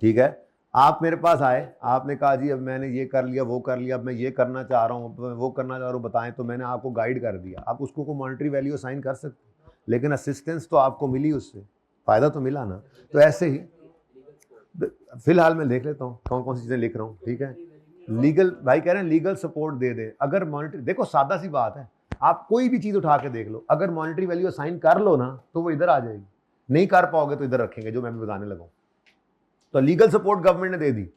ठीक है। आप मेरे पास आए, आपने कहा जी अब मैंने ये कर लिया, वो कर लिया, अब मैं ये करना चाह रहा हूँ, वो करना चाह रहा हूँ, बताएं, तो मैंने आपको गाइड कर दिया, आप उसको को मॉनेटरी वैल्यू असाइन कर सकते, लेकिन असिस्टेंस तो आपको मिली, उससे फ़ायदा तो मिला ना। तो ऐसे ही फिलहाल मैं देख लेता हूँ कौन कौन सी चीज़ें लिख रहा हूँ, ठीक है। लीगल, भाई कह रहे हैं लीगल सपोर्ट दे दे, अगर मॉनेटरी, देखो सादा सी बात है, आप कोई भी चीज़ उठा के देख लो, अगर मॉनेटरी वैल्यू असाइन कर लो ना तो वो इधर आ जाएगी, नहीं कर पाओगे तो इधर रखेंगे, जो मैं भी बताने लगा हूँ। तो लीगल सपोर्ट गवर्नमेंट ने दे दी।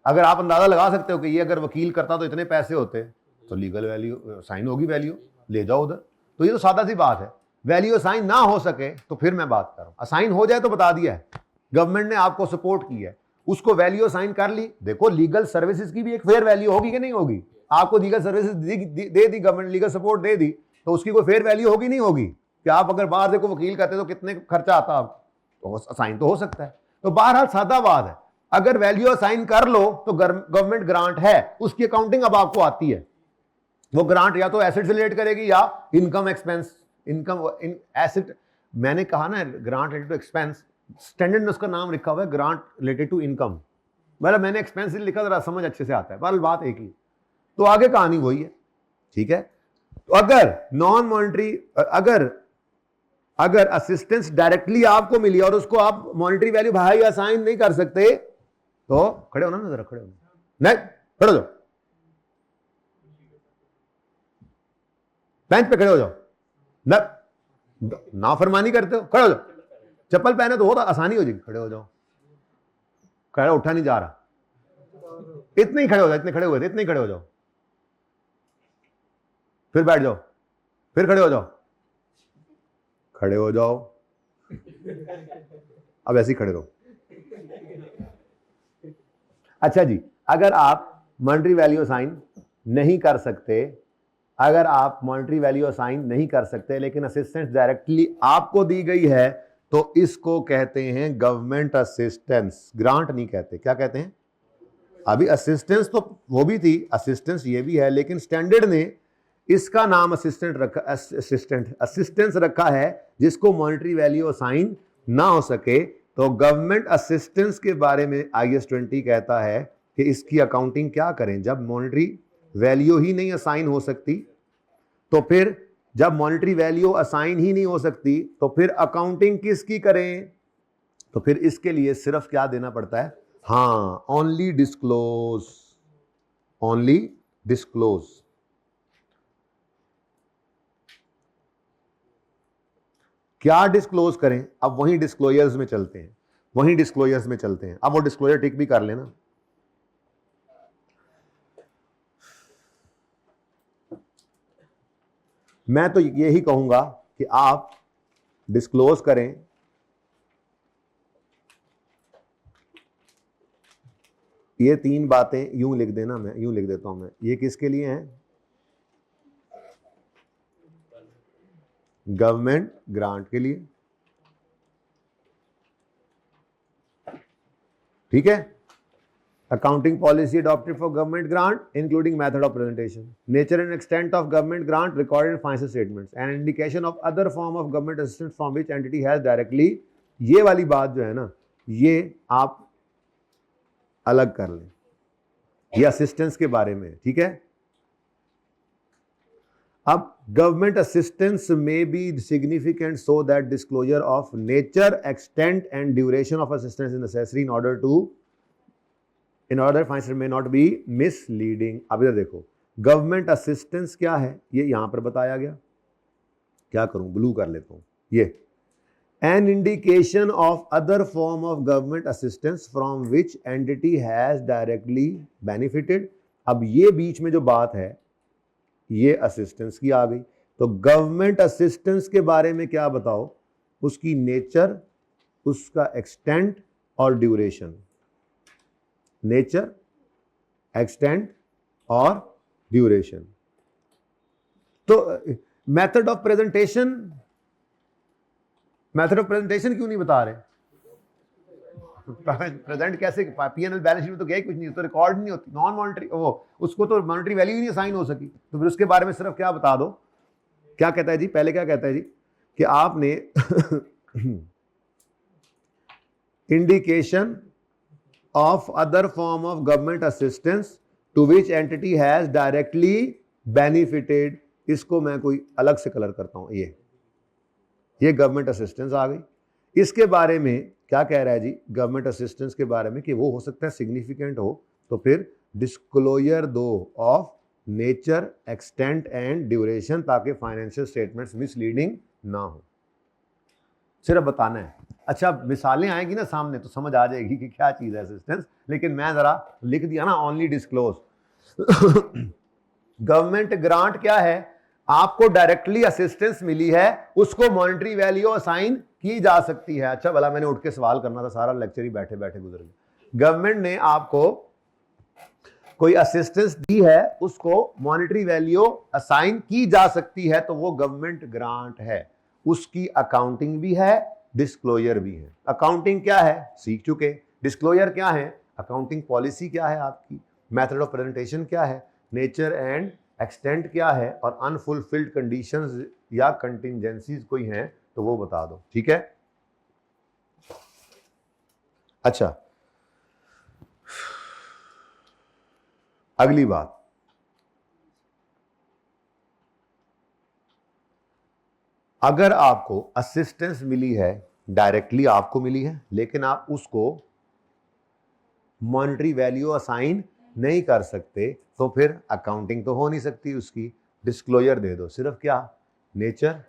अगर आप अंदाजा लगा सकते हो कि ये अगर वकील करता तो इतने पैसे होते, तो लीगल वैल्यू साइन होगी, वैल्यू ले जाओ उधर। तो ये तो सादा सी बात है। वैल्यू असाइन ना हो सके तो फिर मैं बात कर रहा हूं, असाइन हो जाए तो बता दिया है, गवर्नमेंट ने आपको सपोर्ट की है, उसको वैल्यू असाइन कर ली। देखो लीगल सर्विसेज की भी एक फेयर वैल्यू होगी कि नहीं होगी, आपको लीगल सर्विसेज दे दी गवर्नमेंट, लीगल सपोर्ट दे दी, तो उसकी कोई फेयर वैल्यू होगी नहीं होगी, कि आप अगर बाहर देखो वकील करते तो कितने खर्चा आता आपको, तो असाइन तो हो सकता है। तो बहरहाल सादा बात है, अगर वैल्यू असाइन कर लो तो गवर्नमेंट ग्रांट है, उसकी अकाउंटिंग अब आपको आती है। वो ग्रांट या तो एसेट से रिलेट करेगी या income expense, income in asset, मैंने कहा ना grant related to expense, standard में उसका नाम लिखा हुआ है ग्रांट रिलेटेड टू इनकम, मतलब मैंने एक्सपेंस लिखा, जरा समझ अच्छे से आता है, पर बात एक ही। तो आगे कहानी वही है, ठीक है। तो अगर नॉन मॉनिटरी, अगर असिस्टेंस डायरेक्टली आपको मिली और उसको आप मॉनिटरी वैल्यू भाई असाइन नहीं कर सकते, तो खड़े होना ना, जरा खड़े होना, नहीं खड़े हो जाओ, बेंच पे खड़े हो जाओ, ना फरमानी करते हो, खड़े हो जाओ, चप्पल पहने तो होता आसानी हो जाएगी, खड़े हो जाओ, खड़ा उठा नहीं जा रहा, इतने ही खड़े हो जाओ, इतने खड़े हुए थे, इतने ही खड़े हो जाओ, फिर बैठ जाओ, फिर खड़े हो जाओ, खड़े हो जाओ, अब ऐसे ही खड़े रहो। अच्छा जी, अगर आप मॉनेटरी वैल्यू असाइन नहीं कर सकते, अगर आप मॉनेटरी वैल्यू असाइन नहीं कर सकते लेकिन असिस्टेंस डायरेक्टली आपको दी गई है, तो इसको कहते हैं गवर्नमेंट असिस्टेंस, ग्रांट नहीं कहते। क्या कहते हैं? अभी असिस्टेंस तो वो भी थी, असिस्टेंस ये भी है, लेकिन स्टैंडर्ड ने इसका नाम असिस्टेंस रखा है, जिसको मॉनेटरी वैल्यू असाइन ना हो सके। तो गवर्नमेंट असिस्टेंस के बारे में IAS 20 कहता है कि इसकी अकाउंटिंग क्या करें, जब मॉनेटरी वैल्यू ही नहीं असाइन हो सकती, तो फिर जब मॉनेटरी वैल्यू असाइन ही नहीं हो सकती तो फिर अकाउंटिंग किसकी करें? तो फिर इसके लिए सिर्फ क्या देना पड़ता है? हाँ, ओनली डिस्क्लोज, ओनली डिस्क्लोज। क्या डिस्क्लोज करें? अब वहीं डिस्क्लोजर्स में चलते हैं, वहीं डिस्क्लोजर्स में चलते हैं। अब वो डिस्क्लोजर टिक भी कर लेना। मैं तो यही कहूंगा कि आप डिस्क्लोज करें, ये 3 बातें यूं लिख देना, मैं यूं लिख देता हूं, मैं ये किसके लिए हैं? गवर्नमेंट ग्रांट के लिए, ठीक है। Accounting policy adopted for government grant including method of presentation, nature and extent of government grant recorded in financial statements and indication of other form of government assistance from which entity has directly, ये वाली बात जो है ना, ये आप अलग कर लें, ये असिस्टेंस के बारे में, ठीक है। अब गवर्नमेंट असिस्टेंस में be significant so that disclosure of nature, extent and duration of assistance is necessary in order financial में नॉट बी मिसलीडिंग। अब इधर देखो, गवर्नमेंट असिस्टेंस क्या है, ये यहां पर बताया गया। क्या करूं, ब्लू कर लेता हूं, ये an indication of other form of government assistance from which entity has directly benefited। अब ये बीच में जो बात है ये असिस्टेंस की आ गई। तो गवर्नमेंट असिस्टेंस के बारे में क्या बताओ? उसकी नेचर, उसका एक्सटेंट और ड्यूरेशन। नेचर, एक्सटेंट और ड्यूरेशन। तो method of presentation, method of presentation क्यों नहीं बता रहे? प्रेजेंट कैसे? P&L बैलेंस शीट में तो क्या कुछ नहीं, तो रिकॉर्ड नहीं होती, नॉन मॉनेटरी, वो उसको तो मॉनेटरी वैल्यू ही नहीं असाइन हो सकी, तो फिर उसके बारे में सिर्फ क्या बता दो। क्या कहता है जी? पहले क्या कहता है जी? कि आपने indication of other form of government assistance to which entity has directly benefited, इसको मैं कोई अलग से कलर करता हूं, ये गवर्नमेंट असिस्टेंस आ गई। इसके बारे में क्या कह रहा है जी, गवर्नमेंट असिस्टेंस के बारे में कि वो हो सकता है सिग्निफिकेंट हो, तो फिर डिस्क्लोजर दो of nature, extent and duration, ताकि फाइनेंशियल स्टेटमेंट्स मिसलीडिंग ना हो। सिर्फ बताना है। अच्छा, मिसालें आएगी ना सामने तो समझ आ जाएगी कि क्या चीज है असिस्टेंस, लेकिन मैं जरा लिख दिया ना ओनली डिस्क्लोज। गवर्नमेंट ग्रांट क्या है, आपको डायरेक्टली असिस्टेंस मिली है, उसको मॉनेटरी वैल्यू असाइन की जा सकती है। अच्छा भला मैंने उठ के सवाल करना था, सारा लेक्चर ही बैठे बैठे गुजर गया। गवर्नमेंट ने आपको कोई असिस्टेंस दी है, उसको मॉनेटरी वैल्यू असाइन की जा सकती है, तो वो गवर्नमेंट ग्रांट है। उसकी अकाउंटिंग भी है, डिस्क्लोजर भी है। अकाउंटिंग क्या है सीख चुके, डिस्क्लोजर क्या है, अकाउंटिंग पॉलिसी क्या है आपकी, मेथड ऑफ प्रेजेंटेशन क्या है, नेचर एंड एक्सटेंट क्या है, और अनफुलफिल्ड कंडीशंस या कंटिंजेंसीज कोई हैं तो वो बता दो। ठीक है। अच्छा, अगली बात, अगर आपको असिस्टेंस मिली है, डायरेक्टली आपको मिली है, लेकिन आप उसको मॉनेटरी वैल्यू असाइन नहीं कर सकते, तो फिर अकाउंटिंग तो हो नहीं सकती उसकी। डिस्क्लोजर दे दो, सिर्फ क्या, नेचर,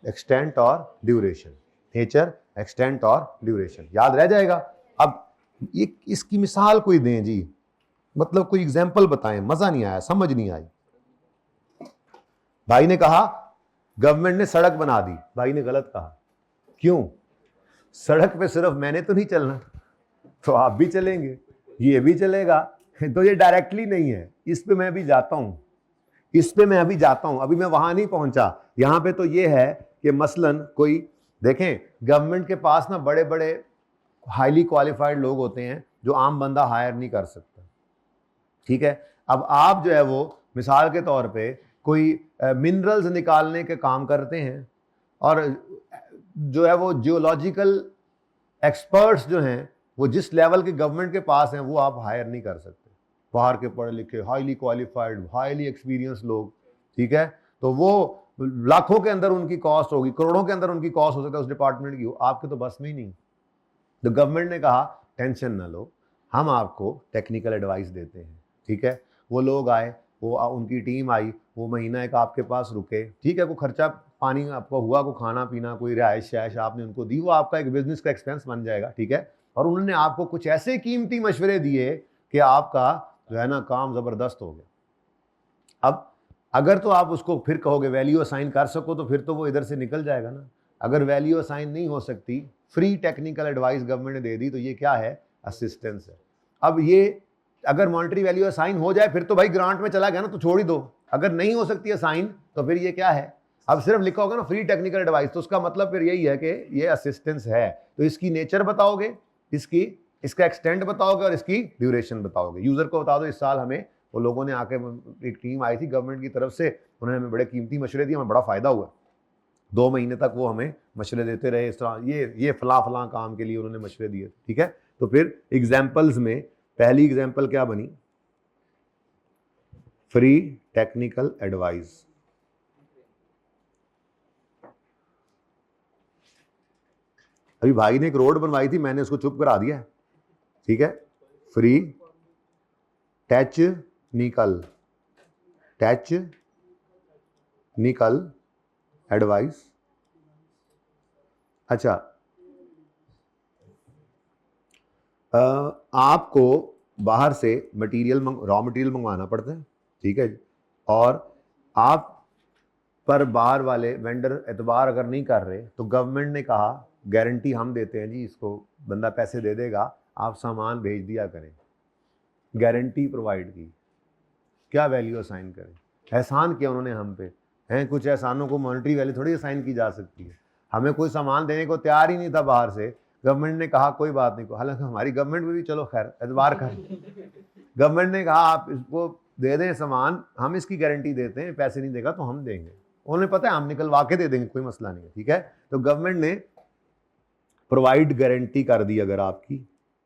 एक्सटेंट और ड्यूरेशन, नेचर, एक्सटेंट और ड्यूरेशन, याद रह जाएगा। अब ये इसकी मिसाल कोई दें जी, मतलब कोई एग्जाम्पल बताएं, मजा नहीं आया, समझ नहीं आई। भाई ने कहा गवर्नमेंट ने सड़क बना दी, भाई ने गलत कहा। क्यों? सड़क पे सिर्फ मैंने तो नहीं चलना, तो आप भी चलेंगे, ये भी चलेगा, तो ये डायरेक्टली नहीं है। इस पे मैं अभी जाता हूं, इस पे मैं अभी जाता हूं, अभी मैं वहां नहीं पहुंचा। यहां पे तो ये है कि मसलन कोई देखें, गवर्नमेंट के पास ना बड़े बड़े हाईली क्वालिफाइड लोग होते हैं जो आम बंदा हायर नहीं कर सकता। ठीक है। अब आप जो है वो मिसाल के तौर पे कोई मिनरल्स निकालने के काम करते हैं, और जो है वो जियोलॉजिकल एक्सपर्ट्स जो हैं वो जिस लेवल के गवर्नमेंट के पास हैं वो आप हायर नहीं कर सकते। बाहर के पढ़े लिखे, हाईली क्वालिफाइड, हाईली एक्सपीरियंस लोग, ठीक है, तो वो लाखों के अंदर उनकी कॉस्ट होगी, करोड़ों के अंदर उनकी कॉस्ट हो सकता है उस डिपार्टमेंट की, आपके तो बस में ही नहीं। तो गवर्नमेंट ने कहा टेंशन ना लो, हम आपको टेक्निकल एडवाइस देते हैं। ठीक है। वो लोग आए, वो उनकी टीम आई, वो महीना एक आपके पास रुके, ठीक है, कोई खर्चा पानी आपको हुआ, को खाना पीना, कोई रिहाइश शहाइश आपने उनको दी, वो आपका एक बिजनेस का एक्सपेंस बन जाएगा। ठीक है। और उन्होंने आपको कुछ ऐसे कीमती मशवरे दिए कि आपका जो है ना काम जबरदस्त हो गया। अब अगर तो आप उसको फिर कहोगे वैल्यू असाइन कर सको, तो फिर तो वो इधर से निकल जाएगा ना। अगर वैल्यू असाइन नहीं हो सकती, फ्री टेक्निकल एडवाइस गवर्नमेंट ने दे दी, तो ये क्या है, असिस्टेंस है। अब ये अगर मॉनेटरी वैल्यू असाइन हो जाए फिर तो भाई ग्रांट में चला गया ना, तो छोड़ ही दो। अगर नहीं हो सकती असाइन तो फिर ये क्या है, अब सिर्फ लिखा होगा ना फ्री टेक्निकल एडवाइस, तो उसका मतलब फिर यही है कि ये असिस्टेंस है। तो इसकी नेचर बताओगे, इसका एक्सटेंट बताओगे और इसकी ड्यूरेशन बताओगे। यूजर को बता दो, इस साल हमें वो लोगों ने आके, एक टीम आई थी गवर्नमेंट की तरफ से, उन्होंने हमें बड़े कीमती मशवरे दिए, हमें बड़ा फायदा हुआ। 2 महीने तक वो हमें मशवरे देते रहे, इस तरह ये फला काम के लिए उन्होंने मशवरे दिए। ठीक है। तो फिर एग्जाम्पल्स में पहली एग्जाम्पल क्या बनी, फ्री टेक्निकल एडवाइस। अभी भाई ने एक रोड बनवाई थी, मैंने उसको चुप करा दिया। ठीक है। Free technical advice. अच्छा, आपको बाहर से मटेरियल रॉ मटेरियल मंगवाना पड़ता है। ठीक है। और आप पर बाहर वाले वेंडर एतबार अगर नहीं कर रहे, तो गवर्नमेंट ने कहा गारंटी हम देते हैं जी, इसको बंदा पैसे दे देगा, आप सामान भेज दिया करें, गारंटी प्रोवाइड की। क्या वैल्यू असाइन करें, एहसान किया उन्होंने हम पे हैं। कुछ एहसानों को मॉनेटरी वैल्यू थोड़ी असाइन की जा सकती है। हमें कोई सामान देने को तैयार ही नहीं था बाहर से, गवर्नमेंट ने कहा कोई बात नहीं, हालांकि हमारी गवर्नमेंट में भी चलो खैर एतबार कर, गवर्नमेंट ने कहा आप इसको दे दें सामान, हम इसकी गारंटी देते हैं, पैसे नहीं देगा तो हम देंगे। उन्हें पता है हम निकलवा के दे देंगे, कोई मसला नहीं है, ठीक है। तो गवर्नमेंट ने प्रोवाइड गारंटी कर दी, अगर आपकी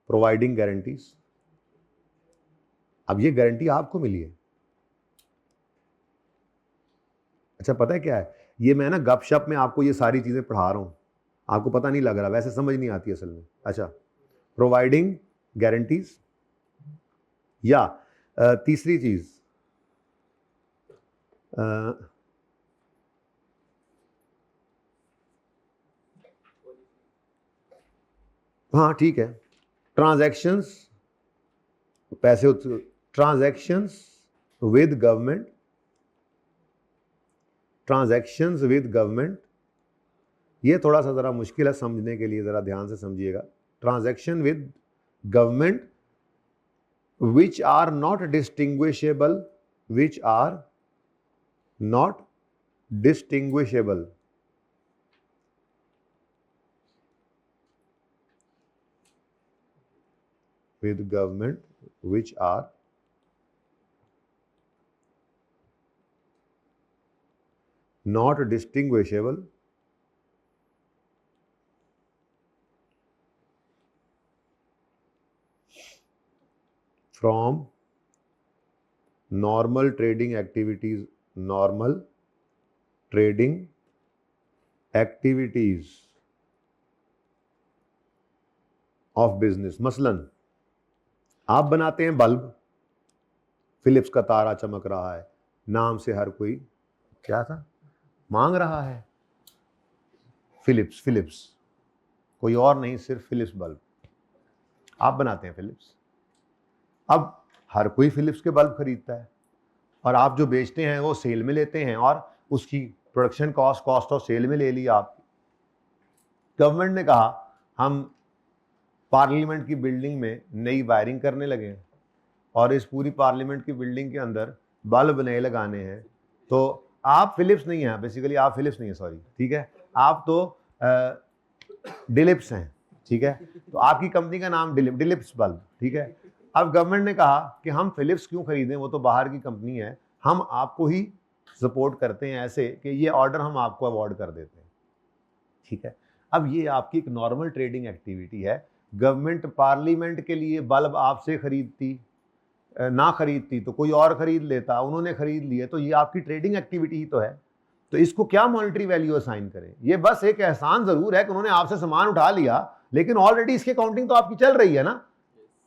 प्रोवाइडिंग गारंटीज, अब ये गारंटी आपको मिली है। अच्छा पता है क्या है, ये मैं ना गपशप में आपको ये सारी चीजें पढ़ा रहा हूं, आपको पता नहीं लग रहा, वैसे समझ नहीं आती असल में। अच्छा, प्रोवाइडिंग गारंटीज, या तीसरी चीज हाँ ठीक है, ट्रांजैक्शंस, पैसे, transactions with government, transactions with government, ये थोड़ा सा जरा मुश्किल है समझने के लिए, जरा ध्यान से समझिएगा। Transaction with government which are not distinguishable, which are not distinguishable with government, which are not distinguishable from normal trading activities, normal trading activities of business। मसलन आप बनाते हैं बल्ब, फिलिप्स का तारा चमक रहा है, नाम से हर कोई क्या था मांग रहा है, फिलिप्स, फिलिप्स, कोई और नहीं, सिर्फ फिलिप्स बल्ब आप बनाते हैं, फिलिप्स। अब हर कोई फिलिप्स के बल्ब खरीदता है, और आप जो बेचते हैं वो सेल में लेते हैं, और उसकी production cost, cost of sale में ले ली आपकी। गवर्नमेंट ने कहा हम पार्लियामेंट की बिल्डिंग में नई वायरिंग करने लगे हैं, और इस पूरी पार्लियामेंट की बिल्डिंग के अंदर बल्ब नए लगाने हैं, तो आप फिलिप्स नहीं हैं, बेसिकली आप फिलिप्स नहीं है, सॉरी, ठीक है, आप तो डिलिप्स हैं, ठीक है, तो आपकी कंपनी का नाम डिलिप्स बल्ब, ठीक है। अब गवर्नमेंट ने कहा कि हम फिलिप्स क्यों खरीदें, वो तो बाहर की कंपनी है, हम आपको ही सपोर्ट करते हैं ऐसे कि ये ऑर्डर हम आपको अवॉर्ड कर देते हैं, ठीक है। अब ये आपकी एक नॉर्मल ट्रेडिंग एक्टिविटी है। गवर्नमेंट पार्लियामेंट के लिए बल्ब आपसे खरीदती, ना खरीदती तो कोई और खरीद लेता, उन्होंने खरीद लिए, तो ये आपकी ट्रेडिंग एक्टिविटी ही तो है। तो इसको क्या मॉनेटरी वैल्यू असाइन करें, ये बस एक एहसान जरूर है कि उन्होंने आपसे सामान उठा लिया, लेकिन ऑलरेडी इसकी अकाउंटिंग तो आपकी चल रही है ना,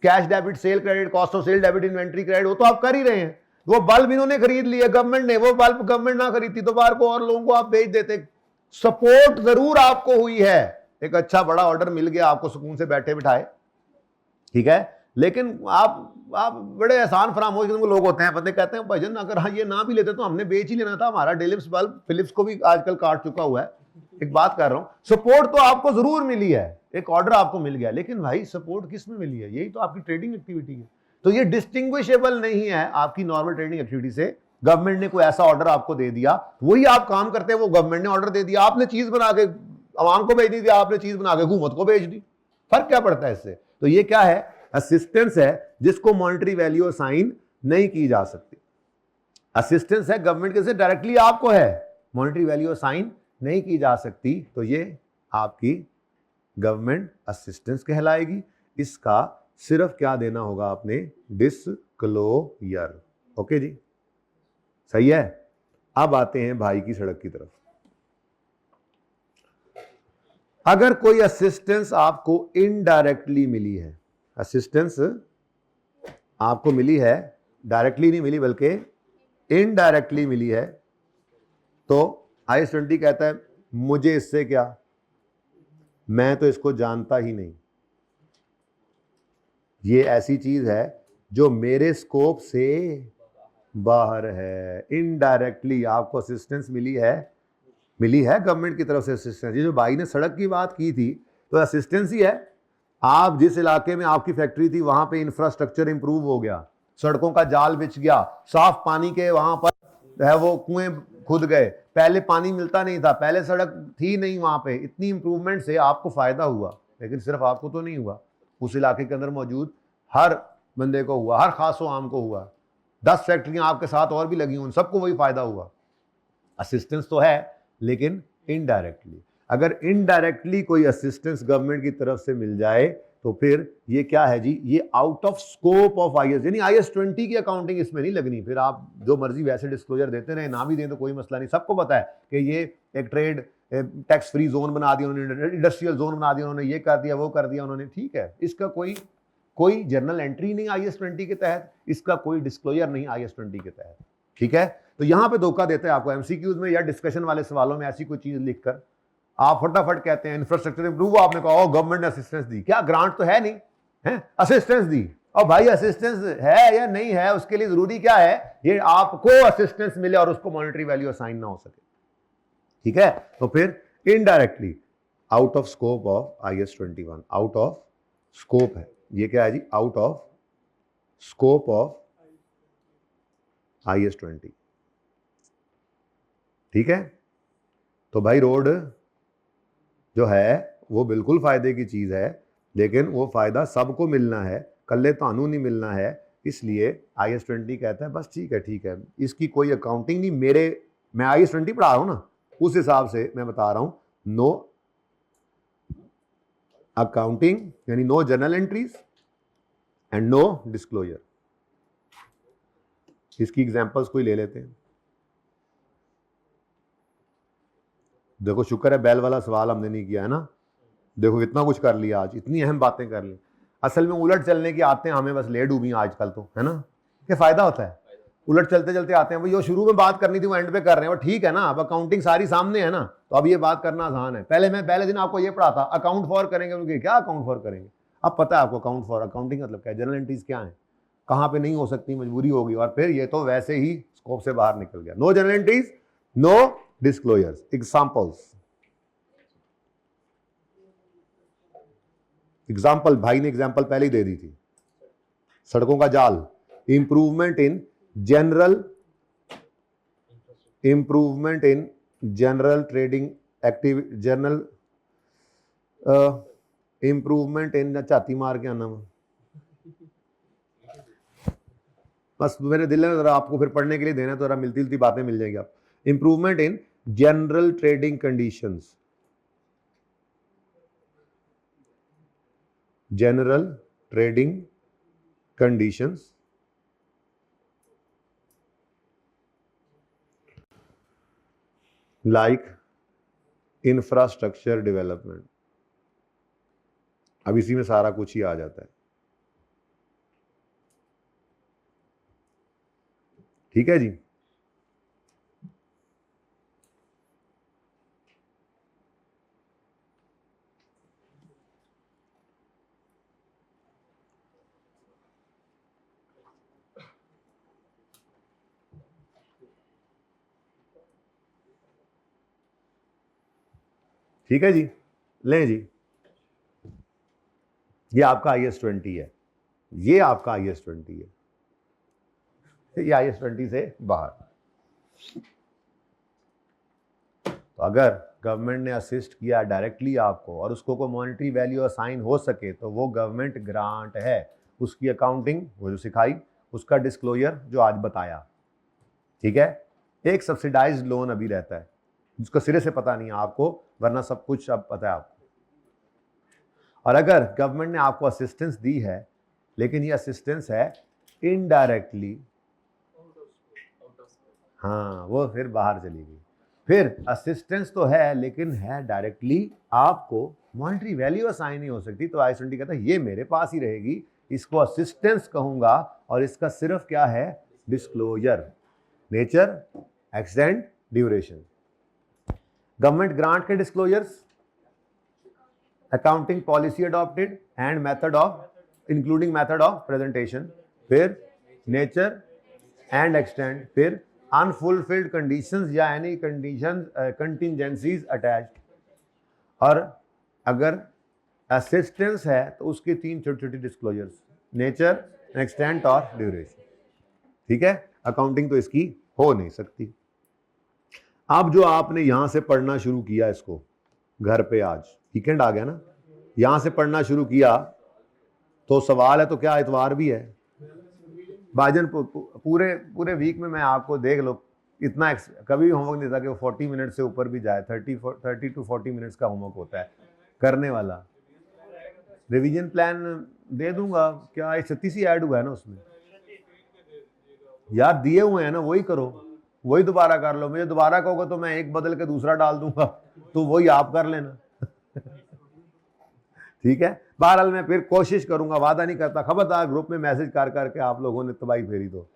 cash debit, sale credit, cost of sale debit, inventory credit, वो तो आप कर ही रहे हैं। वो बल्ब इन्होंने खरीद लिए, गवर्नमेंट ने, वो बल्ब गवर्नमेंट ना खरीदती तो बाहर को और लोगों को आप बेच देते। सपोर्ट जरूर आपको हुई है, एक अच्छा बड़ा ऑर्डर मिल गया आपको सुकून से बैठे बिठाए, ठीक है, लेकिन आप बड़े एहसान फरामोश किस्म के लोग होते हैं, पता कहते हैं भजन अगर हाँ ये ना भी लेते तो हमने बेच ही लेना था, हमारा डिलिप्स बल्ब फिलिप्स को भी आजकल काट चुका हुआ है। एक बात कर रहा हूं, सपोर्ट तो आपको जरूर मिली है, एक ऑर्डर आपको मिल गया, लेकिन भाई सपोर्ट किस में मिली है, यही तो आपकी ट्रेडिंग एक्टिविटी है। तो ये डिस्टिंग्विशेबल नहीं है आपकी नॉर्मल ट्रेडिंग एक्टिविटी से। गवर्नमेंट ने कोई ऐसा ऑर्डर आपको दे दिया, वही आप काम करते हैं, वो गवर्नमेंट ने ऑर्डर दे दिया, आपने चीज बना के अवाम को भेज दी, आपने चीज बना के हुकूमत को भेज दी, फर्क क्या पड़ता है इससे। तो ये क्या है, असिस्टेंस है, जिसको मॉनेटरी वैल्यू असाइन नहीं की जा सकती। असिस्टेंस है गवर्नमेंट के से डायरेक्टली आपको है, मॉनेटरी वैल्यू असाइन नहीं की जा सकती, तो ये आपकी गवर्नमेंट असिस्टेंस कहलाएगी। इसका सिर्फ क्या देना होगा आपने, डिस्क्लोजर। ओके जी, सही है। अब आते हैं भाई की सड़क की तरफ। अगर कोई असिस्टेंस आपको इनडायरेक्टली मिली है, असिस्टेंस आपको मिली है, डायरेक्टली नहीं मिली बल्कि इनडायरेक्टली मिली है, तो IS-20 कहता है मुझे इससे क्या, मैं तो इसको जानता ही नहीं, ये ऐसी चीज है जो मेरे स्कोप से बाहर है। इनडायरेक्टली आपको असिस्टेंस मिली है गवर्नमेंट की तरफ से असिस्टेंस। ये जो भाई ने सड़क की बात की थी तो असिस्टेंस ही है। आप जिस इलाके में आपकी फैक्ट्री थी वहां पे इंफ्रास्ट्रक्चर इंप्रूव हो गया, सड़कों का जाल बिछ गया, साफ पानी के वहां पर है वो कुएं खुद गए, पहले पानी मिलता नहीं था, पहले सड़क थी नहीं वहां पे, इतनी इंप्रूवमेंट से आपको फायदा हुआ। लेकिन सिर्फ आपको तो नहीं हुआ, उस इलाके के अंदर मौजूद हर बंदे को हुआ, हर खासो आम को हुआ, 10 फैक्ट्रियां आपके साथ और भी लगी, उन सबको वही फायदा हुआ। असिस्टेंस तो है लेकिन इनडायरेक्टली। अगर इनडायरेक्टली कोई असिस्टेंस गवर्नमेंट की तरफ से मिल जाए तो फिर ये क्या है जी, ये out of scope of IAS, यानी IAS 20 की अकाउंटिंग इसमें नहीं लगनी। फिर आप जो मर्जी वैसे डिस्क्लोजर देते रहे, ना भी दें तो कोई मसला नहीं। सबको पता है कि ये एक ट्रेड टैक्स फ्री जोन बना दिया उन्होंने, इंडस्ट्रियल जोन बना दिया उन्होंने, ये कर दिया वो कर दिया उन्होंने, ठीक है। इसका कोई जर्नल एंट्री नहीं IAS 20 के तहत, इसका कोई डिस्क्लोजर नहीं IAS 20 के तहत, ठीक है। तो यहां पे धोखा देता है आपको MCQs में या डिस्कशन वाले सवालों में ऐसी कोई चीज लिखकर आप फटाफट कहते हैं इंफ्रास्ट्रक्चर इंप्रूव, आपने कहा गवर्नमेंट ने असिस्टेंस दी, क्या ग्रांट तो है नहीं है, असिस्टेंस दी। और भाई असिस्टेंस है या नहीं है, उसके लिए जरूरी क्या है, ये आपको असिस्टेंस मिले और उसको मॉनेटरी वैल्यू असाइन ना हो सके, ठीक है। तो फिर indirectly out of scope of IAS 21, out of scope है ये, क्या है जी, out of scope of IAS 20, ठीक है। तो भाई रोड जो है वो बिल्कुल फायदे की चीज है, लेकिन वो फायदा सबको मिलना है, कल्ले तानू नहीं मिलना है। इसलिए IAS 20 कहता है बस ठीक है, इसकी कोई अकाउंटिंग नहीं। मैं IAS 20 पढ़ा रहा हूं ना, उस हिसाब से मैं बता रहा हूं, नो अकाउंटिंग यानी no journal entries and no disclosure. इसकी एग्जांपल्स कोई ले लेते हैं। देखो शुक्र है बैल वाला सवाल हमने नहीं किया है ना, देखो इतना कुछ कर लिया आज, इतनी अहम बातें कर ली। असल में उलट चलने की आते हैं हमें, बस ले डूबी आजकल तो, है ना, क्या फायदा होता है, उलट चलते चलते आते हैं। भाई जो शुरू में बात करनी थी वो एंड पे कर रहे हैं, वो ठीक है ना, अब अकाउंटिंग सारी सामने है ना, तो अब ये बात करना आसान है। पहले दिन आपको ये पढ़ा था अकाउंट फॉर करेंगे, उनके क्या अकाउंट फॉर करेंगे, अब पता है आपको अकाउंट फॉर, अकाउंटिंग मतलब क्या है, जर्नल एंट्रीज क्या है, कहाँ पे नहीं हो सकती, मजबूरी होगी, और फिर ये तो वैसे ही स्कोप से बाहर निकल गया। No journal entries, no disclosures. Example भाई ने एग्जाम्पल पहले ही दे दी थी, सड़कों का जाल, improvement in general trading activity, general improvement in, छाती मार के आना, बस मेरे दिल में जरा आपको फिर पढ़ने के लिए देना, तो जरा मिलती जुलती बातें मिल जाएगी आप। Improvement in general trading conditions, general trading conditions like infrastructure development। अब इसी में सारा कुछ ही आ जाता है, ठीक है जी। ठीक है जी, लें जी, ये आपका IAS 20 है, ये आपका IAS 20 है, ये IAS 20 से बाहर। तो अगर गवर्नमेंट ने असिस्ट किया डायरेक्टली आपको और उसको कोई मॉनेटरी वैल्यू असाइन हो सके तो वो गवर्नमेंट ग्रांट है, उसकी अकाउंटिंग वो जो सिखाई, उसका डिस्क्लोजर जो आज बताया, ठीक है। एक सब्सिडाइज्ड लोन अभी रहता है जिसको सिरे से पता नहीं है आपको, वरना सब कुछ अब पता है आपको। और अगर गवर्नमेंट ने आपको असिस्टेंस दी है, लेकिन ये असिस्टेंस है इनडायरेक्टली, हाँ वो फिर बाहर चली गई। फिर असिस्टेंस तो है लेकिन है डायरेक्टली, आपको मॉनेटरी वैल्यू असाइन नहीं हो सकती, तो IAS 20 कहता है ये मेरे पास ही रहेगी, इसको असिस्टेंस कहूंगा, और इसका सिर्फ क्या है, disclosure, nature, extent, duration. Government grant के disclosures, accounting policy adopted and method of including method of presentation, फिर नेचर एंड एक्सटेंट, फिर अनफुलफिल्ड कंडीशंस या एनी कंडीशंस कंटिजेंसीज अटैच्ड। और अगर असिस्टेंस है तो उसके 3 छोटी छोटी डिस्क्लोजर्स, नेचर, एक्सटेंट और ड्यूरेशन, ठीक है। अकाउंटिंग तो इसकी हो नहीं सकती। अब जो आपने यहां से पढ़ना शुरू किया इसको घर पे, आज वीकेंड आ गया ना, यहां से पढ़ना शुरू किया तो सवाल है तो क्या इतवार भी है भाईजान, पूरे वीक में मैं आपको देख लो इतना कभी होमवर्क नहीं था कि वो 40 मिनट से ऊपर भी जाए। 30 to 40 मिनट्स का होमवर्क होता है करने वाला। रिवीजन प्लान दे दूंगा, क्या 36 ही ऐड हुआ है ना उसमें यार, दिए हुए हैं ना, वही करो, वही दोबारा कर लो। मुझे दोबारा कहोगे तो मैं एक बदल के दूसरा डाल दूंगा, तो वही आप कर लेना। ठीक है, बहरहाल मैं फिर कोशिश करूंगा, वादा नहीं करता। खबरदार ग्रुप में मैसेज कर करके आप लोगों ने तबाही फेरी तो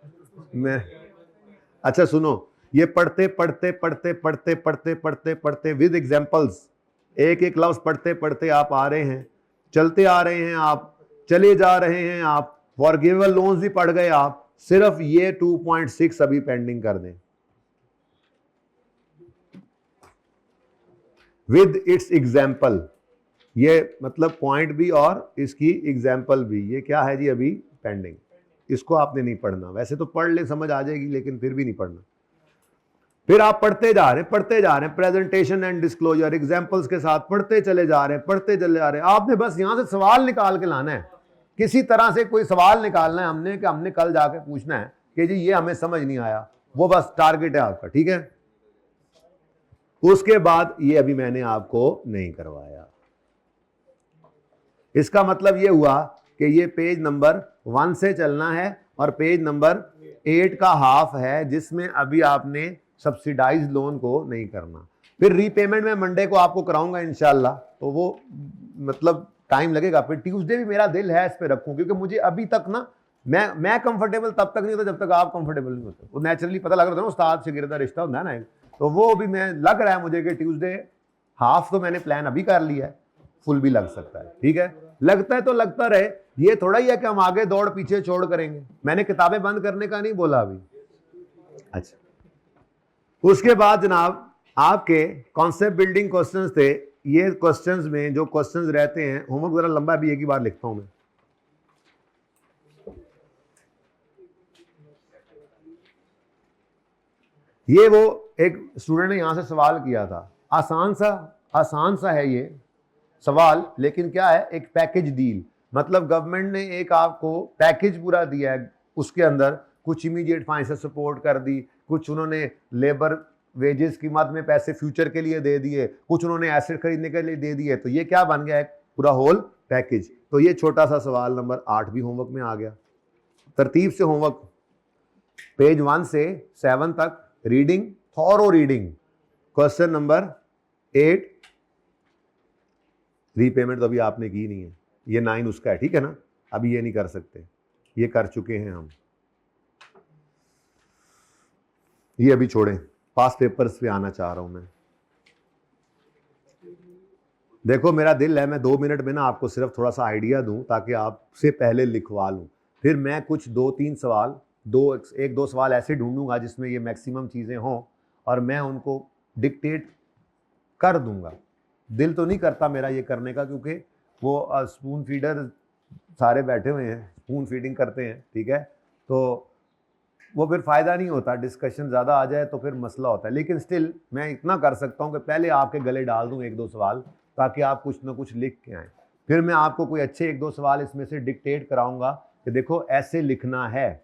मैं। अच्छा सुनो, ये पढ़ते पढ़ते पढ़ते पढ़ते पढ़ते पढ़ते पढ़ते विद एग्जांपल्स, एक एक लफ्ज पढ़ते पढ़ते आप आ रहे हैं, चलते आ रहे हैं आप, चले जा रहे हैं आप, फॉरगिवेबल लोन्स भी पढ़ गए आप। सिर्फ ये 2.6 अभी पेंडिंग कर दें विद इट्स एग्जाम्पल। ये मतलब पॉइंट भी और इसकी एग्जाम्पल भी, ये क्या है जी अभी पेंडिंग। इसको आपने नहीं पढ़ना, वैसे तो पढ़ ले समझ आ जाएगी, लेकिन फिर भी नहीं पढ़ना। फिर आप पढ़ते जा रहे हैं प्रेजेंटेशन एंड डिस्क्लोजर एग्जाम्पल्स के साथ पढ़ते चले जा रहे हैं, पढ़ते चले जा रहे हैं। आपने बस यहां से सवाल निकाल के लाना है, किसी तरह से कोई सवाल निकालना है हमने, कि हमने कल जाके पूछना है कि जी ये हमें समझ नहीं आया, वो बस टारगेट है आपका। ठीक है, उसके बाद ये अभी मैंने आपको नहीं करवाया। इसका मतलब ये हुआ कि ये पेज नंबर 1 से चलना है और पेज नंबर 8 का हाफ है, जिसमें अभी आपने सब्सिडाइज लोन को नहीं करना। फिर रीपेमेंट में मंडे को आपको कराऊंगा इंशाल्लाह, तो वो मतलब टाइम लगेगा। फिर ट्यूसडे भी मेरा दिल है इस पे रखूं, क्योंकि मुझे अभी तक ना मैं कंफर्टेबल तब तक नहीं होता जब तक आप कंफर्टेबल नहीं होते। वो नेचुरली पता लग रहा था ना, उस्ताद शागिर्द का रिश्ता होता है ना, तो वो भी मैं लग रहा है मुझे कि ट्यूसडे हाफ तो मैंने प्लान अभी कर लिया है, फुल भी लग सकता है। ठीक है, लगता है तो लगता रहे, ये थोड़ा ही है कि हम आगे दौड़ पीछे छोड़ करेंगे। मैंने किताबें बंद करने का नहीं बोला अभी। अच्छा, उसके बाद जनाब आपके कॉन्सेप्ट बिल्डिंग क्वेश्चंस थे। ये क्वेश्चंस में जो क्वेश्चंस रहते हैं, होमवर्क जरा लंबा भी एक ही बार लिखता हूं मैं। ये वो एक स्टूडेंट ने यहां से सवाल किया था, आसान सा है ये सवाल, लेकिन क्या है, एक पैकेज डील, मतलब गवर्नमेंट ने एक आपको पैकेज पूरा दिया है, उसके अंदर कुछ इमीडिएट फाइनेंशियल सपोर्ट कर दी, कुछ उन्होंने लेबर वेजेस की मद में पैसे फ्यूचर के लिए दे दिए, कुछ उन्होंने एसेट खरीदने के लिए दे दिए। तो ये क्या बन गया, एक पूरा होल पैकेज। तो ये छोटा सा सवाल नंबर 8 भी होमवर्क में आ गया। तरतीब से होमवर्क पेज 1 से 7 तक reading, thorough reading. Question number 8, repayment तो अभी आपने की नहीं है, ये 9 उसका है, ठीक है ना, अभी ये नहीं कर सकते, ये कर चुके हैं हम, ये अभी छोड़ें। पास पेपर्स पे आना चाह रहा हूं मैं। देखो मेरा दिल है मैं 2 मिनट में ना आपको सिर्फ थोड़ा सा आइडिया दूं, ताकि आपसे पहले लिखवा लूं। फिर मैं कुछ 2-3 सवाल, 1-2 सवाल ऐसे ढूंढूंगा जिसमें ये मैक्सिमम चीज़ें हों, और मैं उनको डिक्टेट कर दूंगा। दिल तो नहीं करता मेरा ये करने का, क्योंकि वो स्पून फीडर सारे बैठे हुए हैं, स्पून फीडिंग करते हैं, ठीक है, तो वो फिर फ़ायदा नहीं होता, डिस्कशन ज़्यादा आ जाए तो फिर मसला होता है। लेकिन स्टिल मैं इतना कर सकता हूँ कि पहले आपके गले डाल दूँ 1-2 सवाल, ताकि आप कुछ ना कुछ लिख के आएँ। फिर मैं आपको कोई अच्छे 1-2 सवाल इसमें से डिक्टेट कराऊंगा कि देखो ऐसे लिखना है।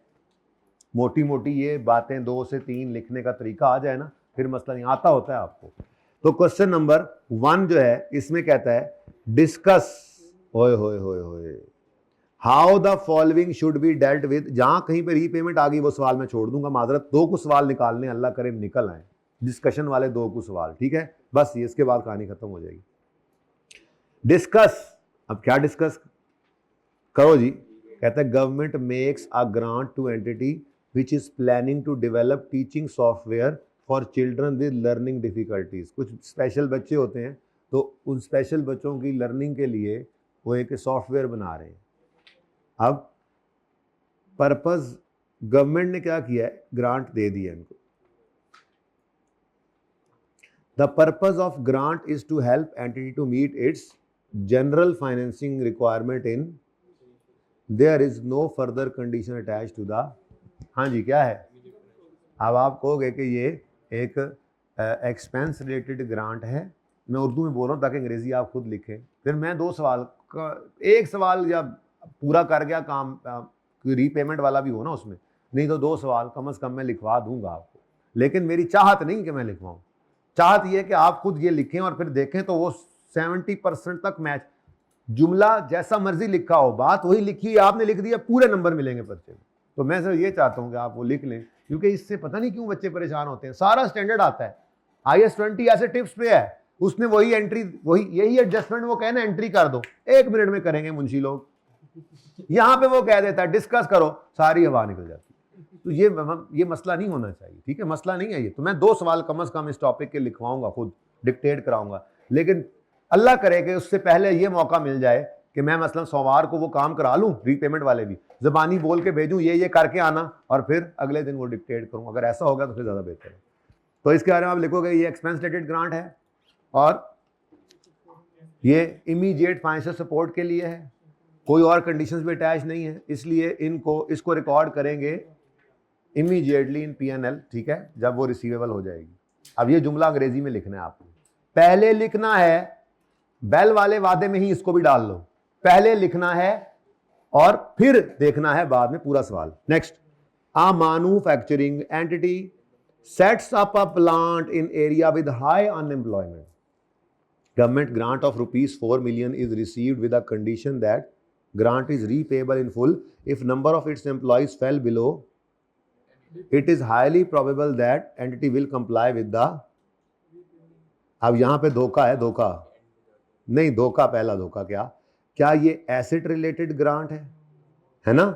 मोटी मोटी ये बातें 2 से 3 लिखने का तरीका आ जाए ना, फिर मसला नहीं आता होता है आपको। तो क्वेश्चन नंबर 1 जो है, इसमें कहता है डिस्कस होए how the following should be dealt with. जहां कहीं पे रीपेमेंट आ गई वो सवाल मैं छोड़ दूंगा, माजरत। 2 कुछ सवाल निकालने, अल्लाह करे निकल आए डिस्कशन वाले 2 कुछ सवाल, ठीक है, बस ये, इसके बाद कहानी खत्म हो जाएगी। डिस्कस, अब क्या डिस्कस करो जी, कहता है government makes a grant to entity which is planning to develop teaching software for children with learning difficulties. कुछ स्पेशल बच्चे होते हैं, तो उन स्पेशल बच्चों की लर्निंग के लिए वो एक सॉफ्टवेयर बना रहे हैं। अब पर्पस गवर्नमेंट ने क्या किया है, ग्रांट दे दिया इनको। The purpose of grant is to help entity to meet its general financing requirement in, there is no further condition attach to the. हाँ जी, क्या है, अब आप कहोगे कि ये एक एक्सपेंस रिलेटेड ग्रांट है। मैं उर्दू में बोल रहा हूँ ताकि अंग्रेजी आप खुद लिखें। फिर मैं 2 सवाल का, एक सवाल या पूरा कर गया काम, रीपेमेंट वाला भी हो ना उसमें, नहीं तो 2 सवाल कम से कम मैं लिखवा दूंगा आपको। लेकिन मेरी चाहत नहीं कि मैं लिखवाऊं, चाहत ये है कि आप खुद ये लिखें और फिर देखें तो वो 70% तक मैच, जुमला जैसा मर्जी लिखा हो, बात वही लिखी, आपने लिख दिया, पूरे नंबर मिलेंगे पर्चे में। तो मैं सर ये चाहता हूं कि आप वो लिख लें, क्योंकि इससे पता नहीं क्यों बच्चे परेशान होते हैं। सारा स्टैंडर्ड आता है, IS 20 ऐसे टिप्स पे है, उसमें वही एंट्री, वही यही एडजस्टमेंट वो कहना एंट्री कर दो, 1 मिनट में करेंगे मुंशी लोग। यहां पे वो कह देता है डिस्कस करो, सारी हवा निकल जाती है। तो ये मसला नहीं होना चाहिए, ठीक है, मसला नहीं है ये। तो मैं 2 सवाल कम से कम इस टॉपिक के लिखवाऊंगा, खुद डिक्टेट कराऊंगा, लेकिन अल्लाह करे कि उससे पहले ये मौका मिल जाए कि मैं मसलन सोमवार को वो काम करा लूं, रीपेमेंट वाले भी ज़बानी बोल के भेजूं, ये करके आना, और फिर अगले दिन वो डिक्टेट करूं। अगर ऐसा होगा तो फिर ज़्यादा बेहतर है। तो इसके बारे में आप लिखोगे ये एक्सपेंस रिलेटेड ग्रांट है और ये इमीडिएट फाइनेंशियल सपोर्ट के लिए है, कोई और कंडीशंस भी अटैच नहीं है, इसलिए इसको रिकॉर्ड करेंगे इमीडिएटली इन P&L, ठीक है, जब वो रिसीवेबल हो जाएगी। अब ये जुमला अंग्रेजी में लिखना है आपको, पहले लिखना है, बेल वाले वादे में ही इसको भी डाल लो, पहले लिखना है और फिर देखना है बाद में पूरा सवाल। Next, a manufacturing entity sets up a plant in area with high unemployment, government grant of rupees 4 million is received with a condition that grant is repayable in full if number of its employees fell below, it is highly probable that entity will comply with the, अब यहां पे धोखा है, धोखा नहीं, धोखा, पहला धोखा क्या ये एसेट रिलेटेड ग्रांट है ना?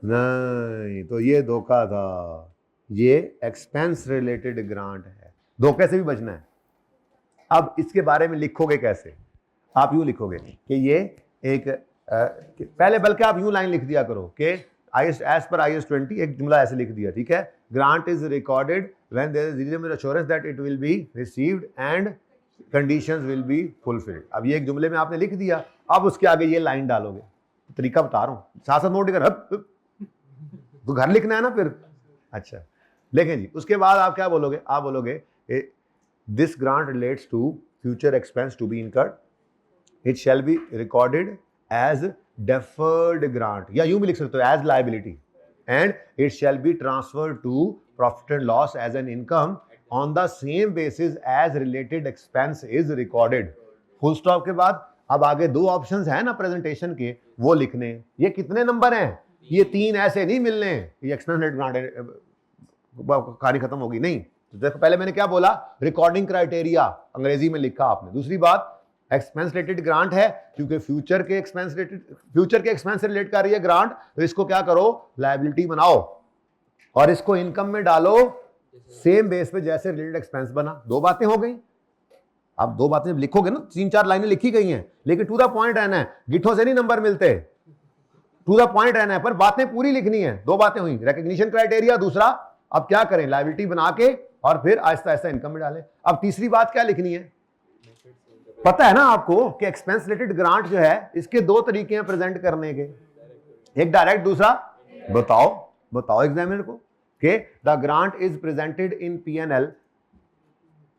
नहीं, तो ये धोखा था, ये एक्सपेंस रिलेटेड ग्रांट है। धोखे से भी बचना है। अब इसके बारे में लिखोगे कैसे? आप यूं लिखोगे कि ये एक पहले, बल्कि आप यूं लाइन लिख दिया करो कि एज पर IS 20, एक जुमला ऐसे लिख दिया, ठीक है, grant is recorded when there is reasonable assurance that it will be received and conditions will be fulfilled. अब ये एक जुमले में आपने लिख दिया, अब उसके आगे ये लाइन डालोगे। तरीका बता रहा हूं, साथ साथ नोट कर, तो घर लिखना है ना फिर। अच्छा देखें जी, उसके बाद आप क्या बोलोगे? आप बोलोगे this grant relates to future expense to be incurred, it shall be recorded as deferred grant, या यूं भी लिख सकते हो as liability, and it shall be transferred to profit and loss as an income on the same basis as related expense is recorded। Full stop के बाद अब आगे 2 ऑप्शंस हैं ना प्रेजेंटेशन के, वो लिखने। ये कितने नंबर हैं? ये 3 ऐसे नहीं मिलने, ये एक्सपेंस रिलेटेड ग्रांट कहानी खत्म होगी नहीं। तो देखो, पहले मैंने क्या बोला, रिकॉर्डिंग क्राइटेरिया अंग्रेजी में लिखा आपने। दूसरी बात, एक्सपेंस रिलेटेड ग्रांट है, क्योंकि फ्यूचर के एक्सपेंस से रिलेट कर रही है ग्रांट, तो इसको क्या करो, लायबिलिटी बनाओ और इसको इनकम में डालो सेम बेस पे जैसे रिलेटेड एक्सपेंस बना। 2 बातें हो गई। अब 2 बातें लिखोगे ना, 3-4 लाइनें लिखी गई हैं, लेकिन टू द पॉइंट रहना है, गिठों से नहीं नंबर मिलते, टू द पॉइंट रहना है, पर बातें पूरी लिखनी है। 2 बातें हुई, रिकॉग्निशन क्राइटेरिया, दूसरा अब क्या करें, लायबिलिटी बना के और फिर आहिस्ता आहिस्ता इनकम में डालें। अब तीसरी बात क्या लिखनी है? पता है ना आपको कि एक्सपेंस रिलेटेड ग्रांट जो है, इसके 2 तरीके हैं प्रेजेंट करने के, एक डायरेक्ट, दूसरा बताओ एग्जामिनर को कि the grant is presented in P&L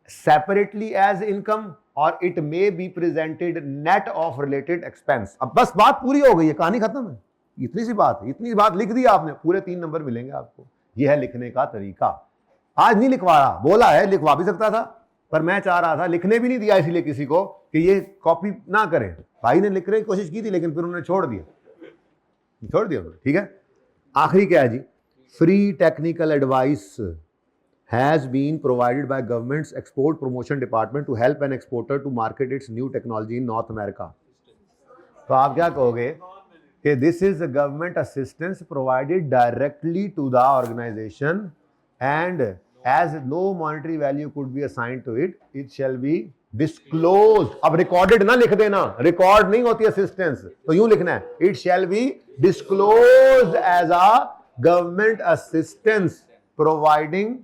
separately as income और it may be presented net of related expense. अब बस बात पूरी हो गई है, कहानी खत्म है। इतनी बात लिख दी आपने, पूरे 3 नंबर मिलेंगे आपको। यह है लिखने का तरीका। आज नहीं लिखवा रहा, बोला है लिखवा भी सकता था, पर मैं चाह रहा था, लिखने भी नहीं दिया इसलिए किसी को कि ये कॉपी ना करें। भाई ने लिखने की कोशिश की थी, लेकिन फिर उन्होंने छोड़ दिया, ठीक है। आखिरी क्या है जी, free technical advice has been provided by government's export promotion department to help an exporter to market its new technology in North America. तो आप क्या कहोगे कि this is government assistance provided directly to the organisation and as no monetary value could be assigned to it, it shall be disclosed। अब recorded ना लिख देना, record नहीं होती assistance, तो यूं लिखना है, it shall be disclosed as a government assistance providing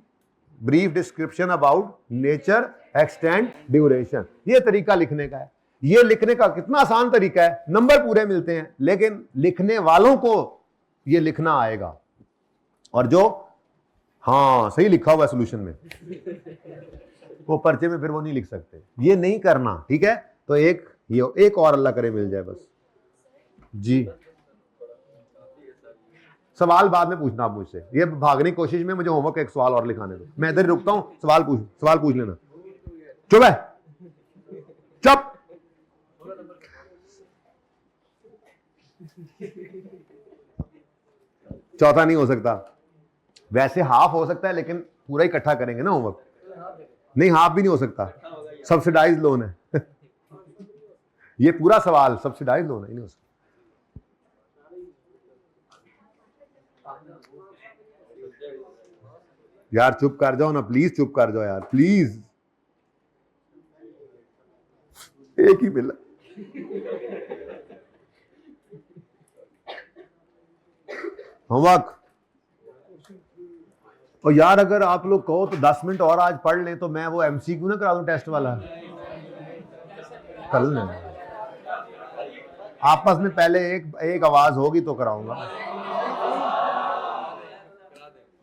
brief description about nature, extent, duration। ये तरीका लिखने का है। ये लिखने का कितना आसान तरीका है, नंबर पूरे मिलते हैं, लेकिन लिखने वालों को ये लिखना आएगा, और जो हाँ सही लिखा हुआ सोल्यूशन में वो पर्चे में फिर वो नहीं लिख सकते। ये नहीं करना, ठीक है। तो एक और अल्लाह करे मिल जाए बस जी। सवाल बाद में पूछना आप मुझसे, ये भागने की कोशिश में मुझे होमवर्क एक सवाल और लिखाने दो, मैं इधर ही रुकता हूं, सवाल पूछ लेना। चुप है, चुप। चौथा नहीं हो सकता, वैसे हाफ हो सकता है लेकिन पूरा ही इकट्ठा करेंगे ना होमवर्क। नहीं, हाफ भी नहीं हो सकता, सब्सिडाइज लोन है। ये पूरा सवाल सब्सिडाइज लोन है, नहीं हो सकता। यार चुप कर जाओ ना प्लीज, चुप कर जाओ यार प्लीज, एक ही मिला। होमवर्क। और यार अगर आप लोग कहो तो 10 मिनट और आज पढ़ लें तो मैं वो एमसीक्यू ना करा दूं टेस्ट वाला कल ना। आपस में पहले एक आवाज होगी तो कराऊंगा।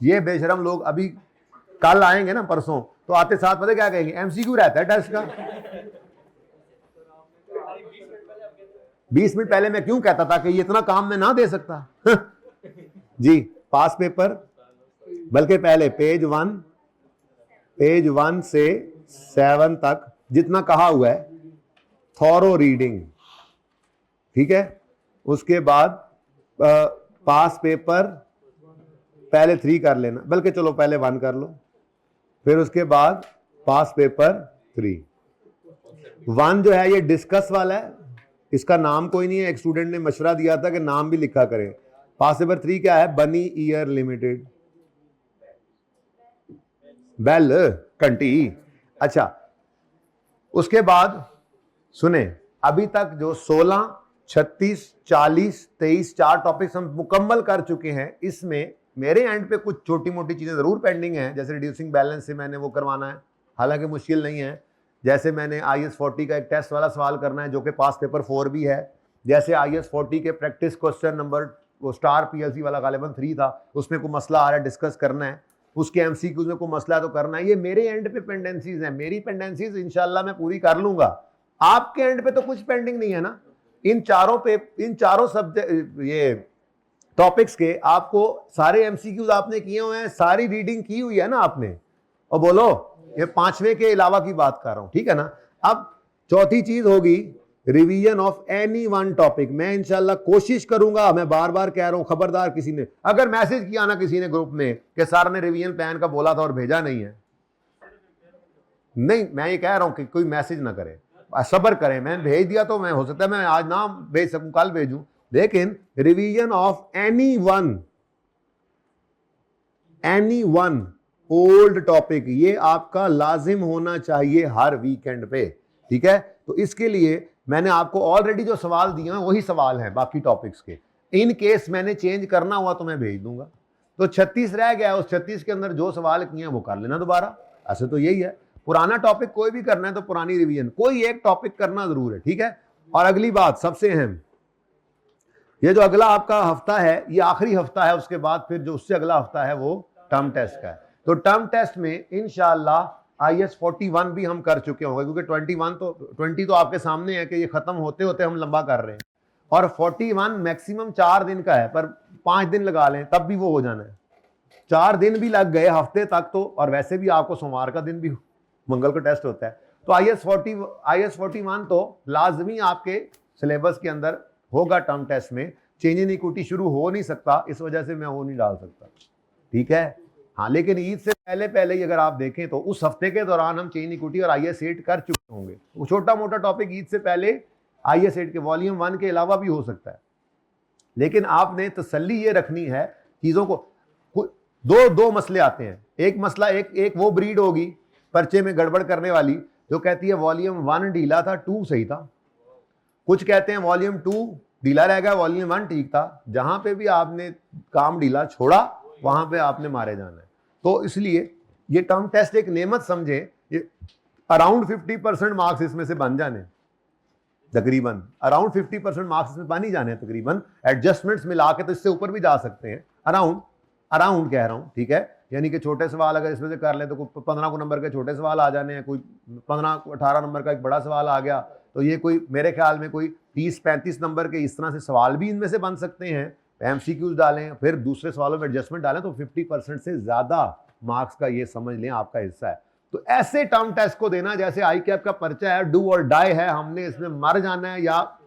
ये बेशरम लोग अभी कल आएंगे ना परसों, तो आते साथ पता क्या कहेंगे, एमसीक्यू रहता है टेस्ट का। 20 मिनट पहले मैं क्यों कहता था कि ये इतना काम मैं ना दे सकता। जी, पास पेपर, बल्कि पहले पेज 1 से 7 तक जितना कहा हुआ है थॉरो रीडिंग, ठीक है। उसके बाद पास पेपर पहले 3 कर लेना, बल्कि चलो पहले 1 कर लो, फिर उसके बाद पास पेपर 3। 1 जो है ये डिस्कस वाला है, इसका नाम कोई नहीं है, एक स्टूडेंट ने मशवरा दिया था कि नाम भी लिखा करें। पास पेपर 3 क्या है, बनी ईयर लिमिटेड, बेल कंटी। अच्छा, उसके बाद सुने, अभी तक जो 16, 36, 40, 23 4 टॉपिक्स हम मुकम्मल कर चुके हैं। इसमें मेरे एंड पे कुछ छोटी मोटी चीजें जरूर पेंडिंग हैं, जैसे रिड्यूसिंग बैलेंस से मैंने वो करवाना है, हालांकि मुश्किल नहीं है। जैसे मैंने IS 40 का एक टेस्ट वाला सवाल करना है जो कि पास पेपर 4 भी है। जैसे IS 40 के प्रैक्टिस क्वेश्चन नंबर, वो स्टार PLC वाला गालिबन 3 था, उसमें कोई मसला आ रहा है डिस्कस करना है, उसके MCQs में कोई मसला तो करना है। ये मेरे एंड पे पेंडेंसीज हैं, मेरी पेंडेंसीज इंशाल्लाह मैं पूरी कर लूंगा। आपके एंड पे तो कुछ पेंडिंग नहीं है ना। इन चारों सब्जेक्ट ये टॉपिक्स के आपको सारे MCQs आपने किए हुए हैं, सारी रीडिंग की हुई है ना आपने। और बोलो, ये 5वें के अलावा की बात कर रहा हूं, ठीक है ना। अब चौथी चीज होगी revision of any one topic. मैं इंशाल्लाह कोशिश करूंगा, मैं बार बार कह रहा हूं, खबरदार किसी ने अगर मैसेज किया ना किसी ने ग्रुप में कि सर ने रिवीजन प्लान का बोला था और भेजा नहीं है, नहीं, मैं ये कह रहा हूं कि कोई मैसेज ना करे, सब्र करें। मैं भेज दिया तो मैं हो सकता है मैं आज ना भेज सकूं, कल भेजूं, लेकिन revision of any one old topic ये आपका लाजिम होना चाहिए हर वीकेंड पे, ठीक है। तो इसके लिए मैंने आपको ऑलरेडी जो सवाल दिए हैं वही सवाल हैं बाकी टॉपिक्स के। इन केस मैंने चेंज करना हुआ तो मैं भेज दूंगा। तो 36 रह गया, उस 36 के अंदर जो सवाल किए हैं वो कर लेना दोबारा। ऐसे तो यही है, पुराना टॉपिक कोई भी करना है तो पुरानी रिवीजन कोई एक टॉपिक करना जरूर है, ठीक है। और अगली बात सबसे अहम, ये जो अगला आपका हफ्ता है ये आखिरी हफ्ता है, उसके बाद फिर जो उससे अगला हफ्ता है वो टर्म टेस्ट का है। तो टर्म टेस्ट में इंशाल्लाह IS 41 भी हम कर चुके होंगे, क्योंकि 20 तो आपके सामने है कि ये खत्म होते होते हम लंबा कर रहे हैं, और 41 मैक्सिमम 4 दिन का है, पर 5 दिन लगा लें तब भी वो हो जाना है। 4 दिन भी लग गए हफ्ते तक तो, और वैसे भी आपको सोमवार का दिन भी मंगल को टेस्ट होता है। तो IS 41 तो लाजमी आपके सिलेबस के अंदर होगा। टर्म टेस्ट में चेंज इन इक्विटी शुरू हो नहीं सकता, इस वजह से मैं वो नहीं डाल सकता, ठीक है। हाँ, लेकिन ईद से पहले ही अगर आप देखें तो उस हफ्ते के दौरान हम चेन इक्विटी और IS 8 कर चुके होंगे। वो छोटा मोटा टॉपिक ईद से पहले IS 8 के वॉल्यूम 1 के अलावा भी हो सकता है, लेकिन आपने तसल्ली ये रखनी है चीज़ों को। दो मसले आते हैं। एक मसला एक वो ब्रीड होगी पर्चे में गड़बड़ करने वाली जो कहती है वॉल्यूम 1 ढीला था, 2 सही था। कुछ कहते हैं वॉल्यूम 2 ढीला रह गया, वॉल्यूम 1 ठीक था। जहां पे भी आपने काम ढीला छोड़ा वहां पे आपने मारे जाना है। तो इसलिए ये टर्म टेस्ट एक नेमत समझे, ये अराउंड 50% मार्क्स इसमें से बन जाने, तकरीबन अराउंड 50% मार्क्स इसमें बन ही जाने तकरीबन, एडजस्टमेंट्स मिला के तो इससे ऊपर भी जा सकते हैं। अराउंड कह रहा हूं, ठीक है। यानी कि छोटे सवाल अगर इसमें से कर ले तो 15 नंबर के छोटे सवाल आ जाने हैं, कोई 15-18 नंबर का एक बड़ा सवाल आ गया, तो ये कोई मेरे ख्याल में कोई 30-35 नंबर के इस तरह से सवाल भी इनमें से बन सकते हैं एमसीक्यूज डालें, फिर दूसरे सवालों में एडजस्टमेंट डालें, तो 50% से ज्यादा मार्क्स का ये समझ लें आपका हिस्सा है। तो ऐसे टर्म टेस्ट को देना जैसे आई कैप का पर्चा है, डू और डाई है, हमने इसमें मर जाना है या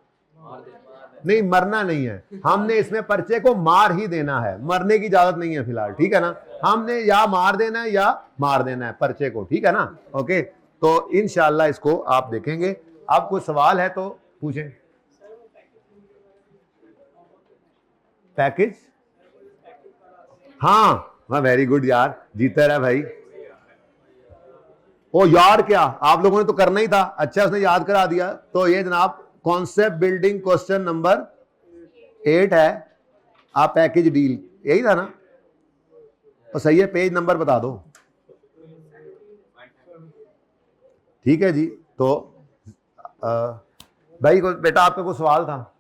नहीं, मरना नहीं है, हमने इसमें पर्चे को मार ही देना है, मरने की इजाजत नहीं है फिलहाल, ठीक है ना। हमने या मार देना है या मार देना है पर्चे को, ठीक है ना। ओके, तो इंशाल्लाह इसको आप देखेंगे। आप कोई सवाल है तो पूछें। पैकेज, हाँ वेरी गुड यार, जीता रहा भाई। ओ यार, क्या आप लोगों ने तो करना ही था, अच्छा उसने याद करा दिया। तो ये जनाब कॉन्सेप्ट बिल्डिंग क्वेश्चन नंबर 8 है, आप पैकेज डील, यही था ना। तो सही है, पेज नंबर बता दो। ठीक है जी। तो भाई बेटा आपका कोई सवाल था?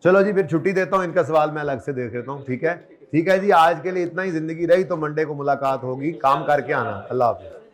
चलो जी, फिर छुट्टी देता हूं, इनका सवाल मैं अलग से देख लेता हूं। ठीक है, ठीक है जी, आज के लिए इतना ही। जिंदगी रही तो मंडे को मुलाकात होगी, काम करके आना। अल्लाह हाफिज़।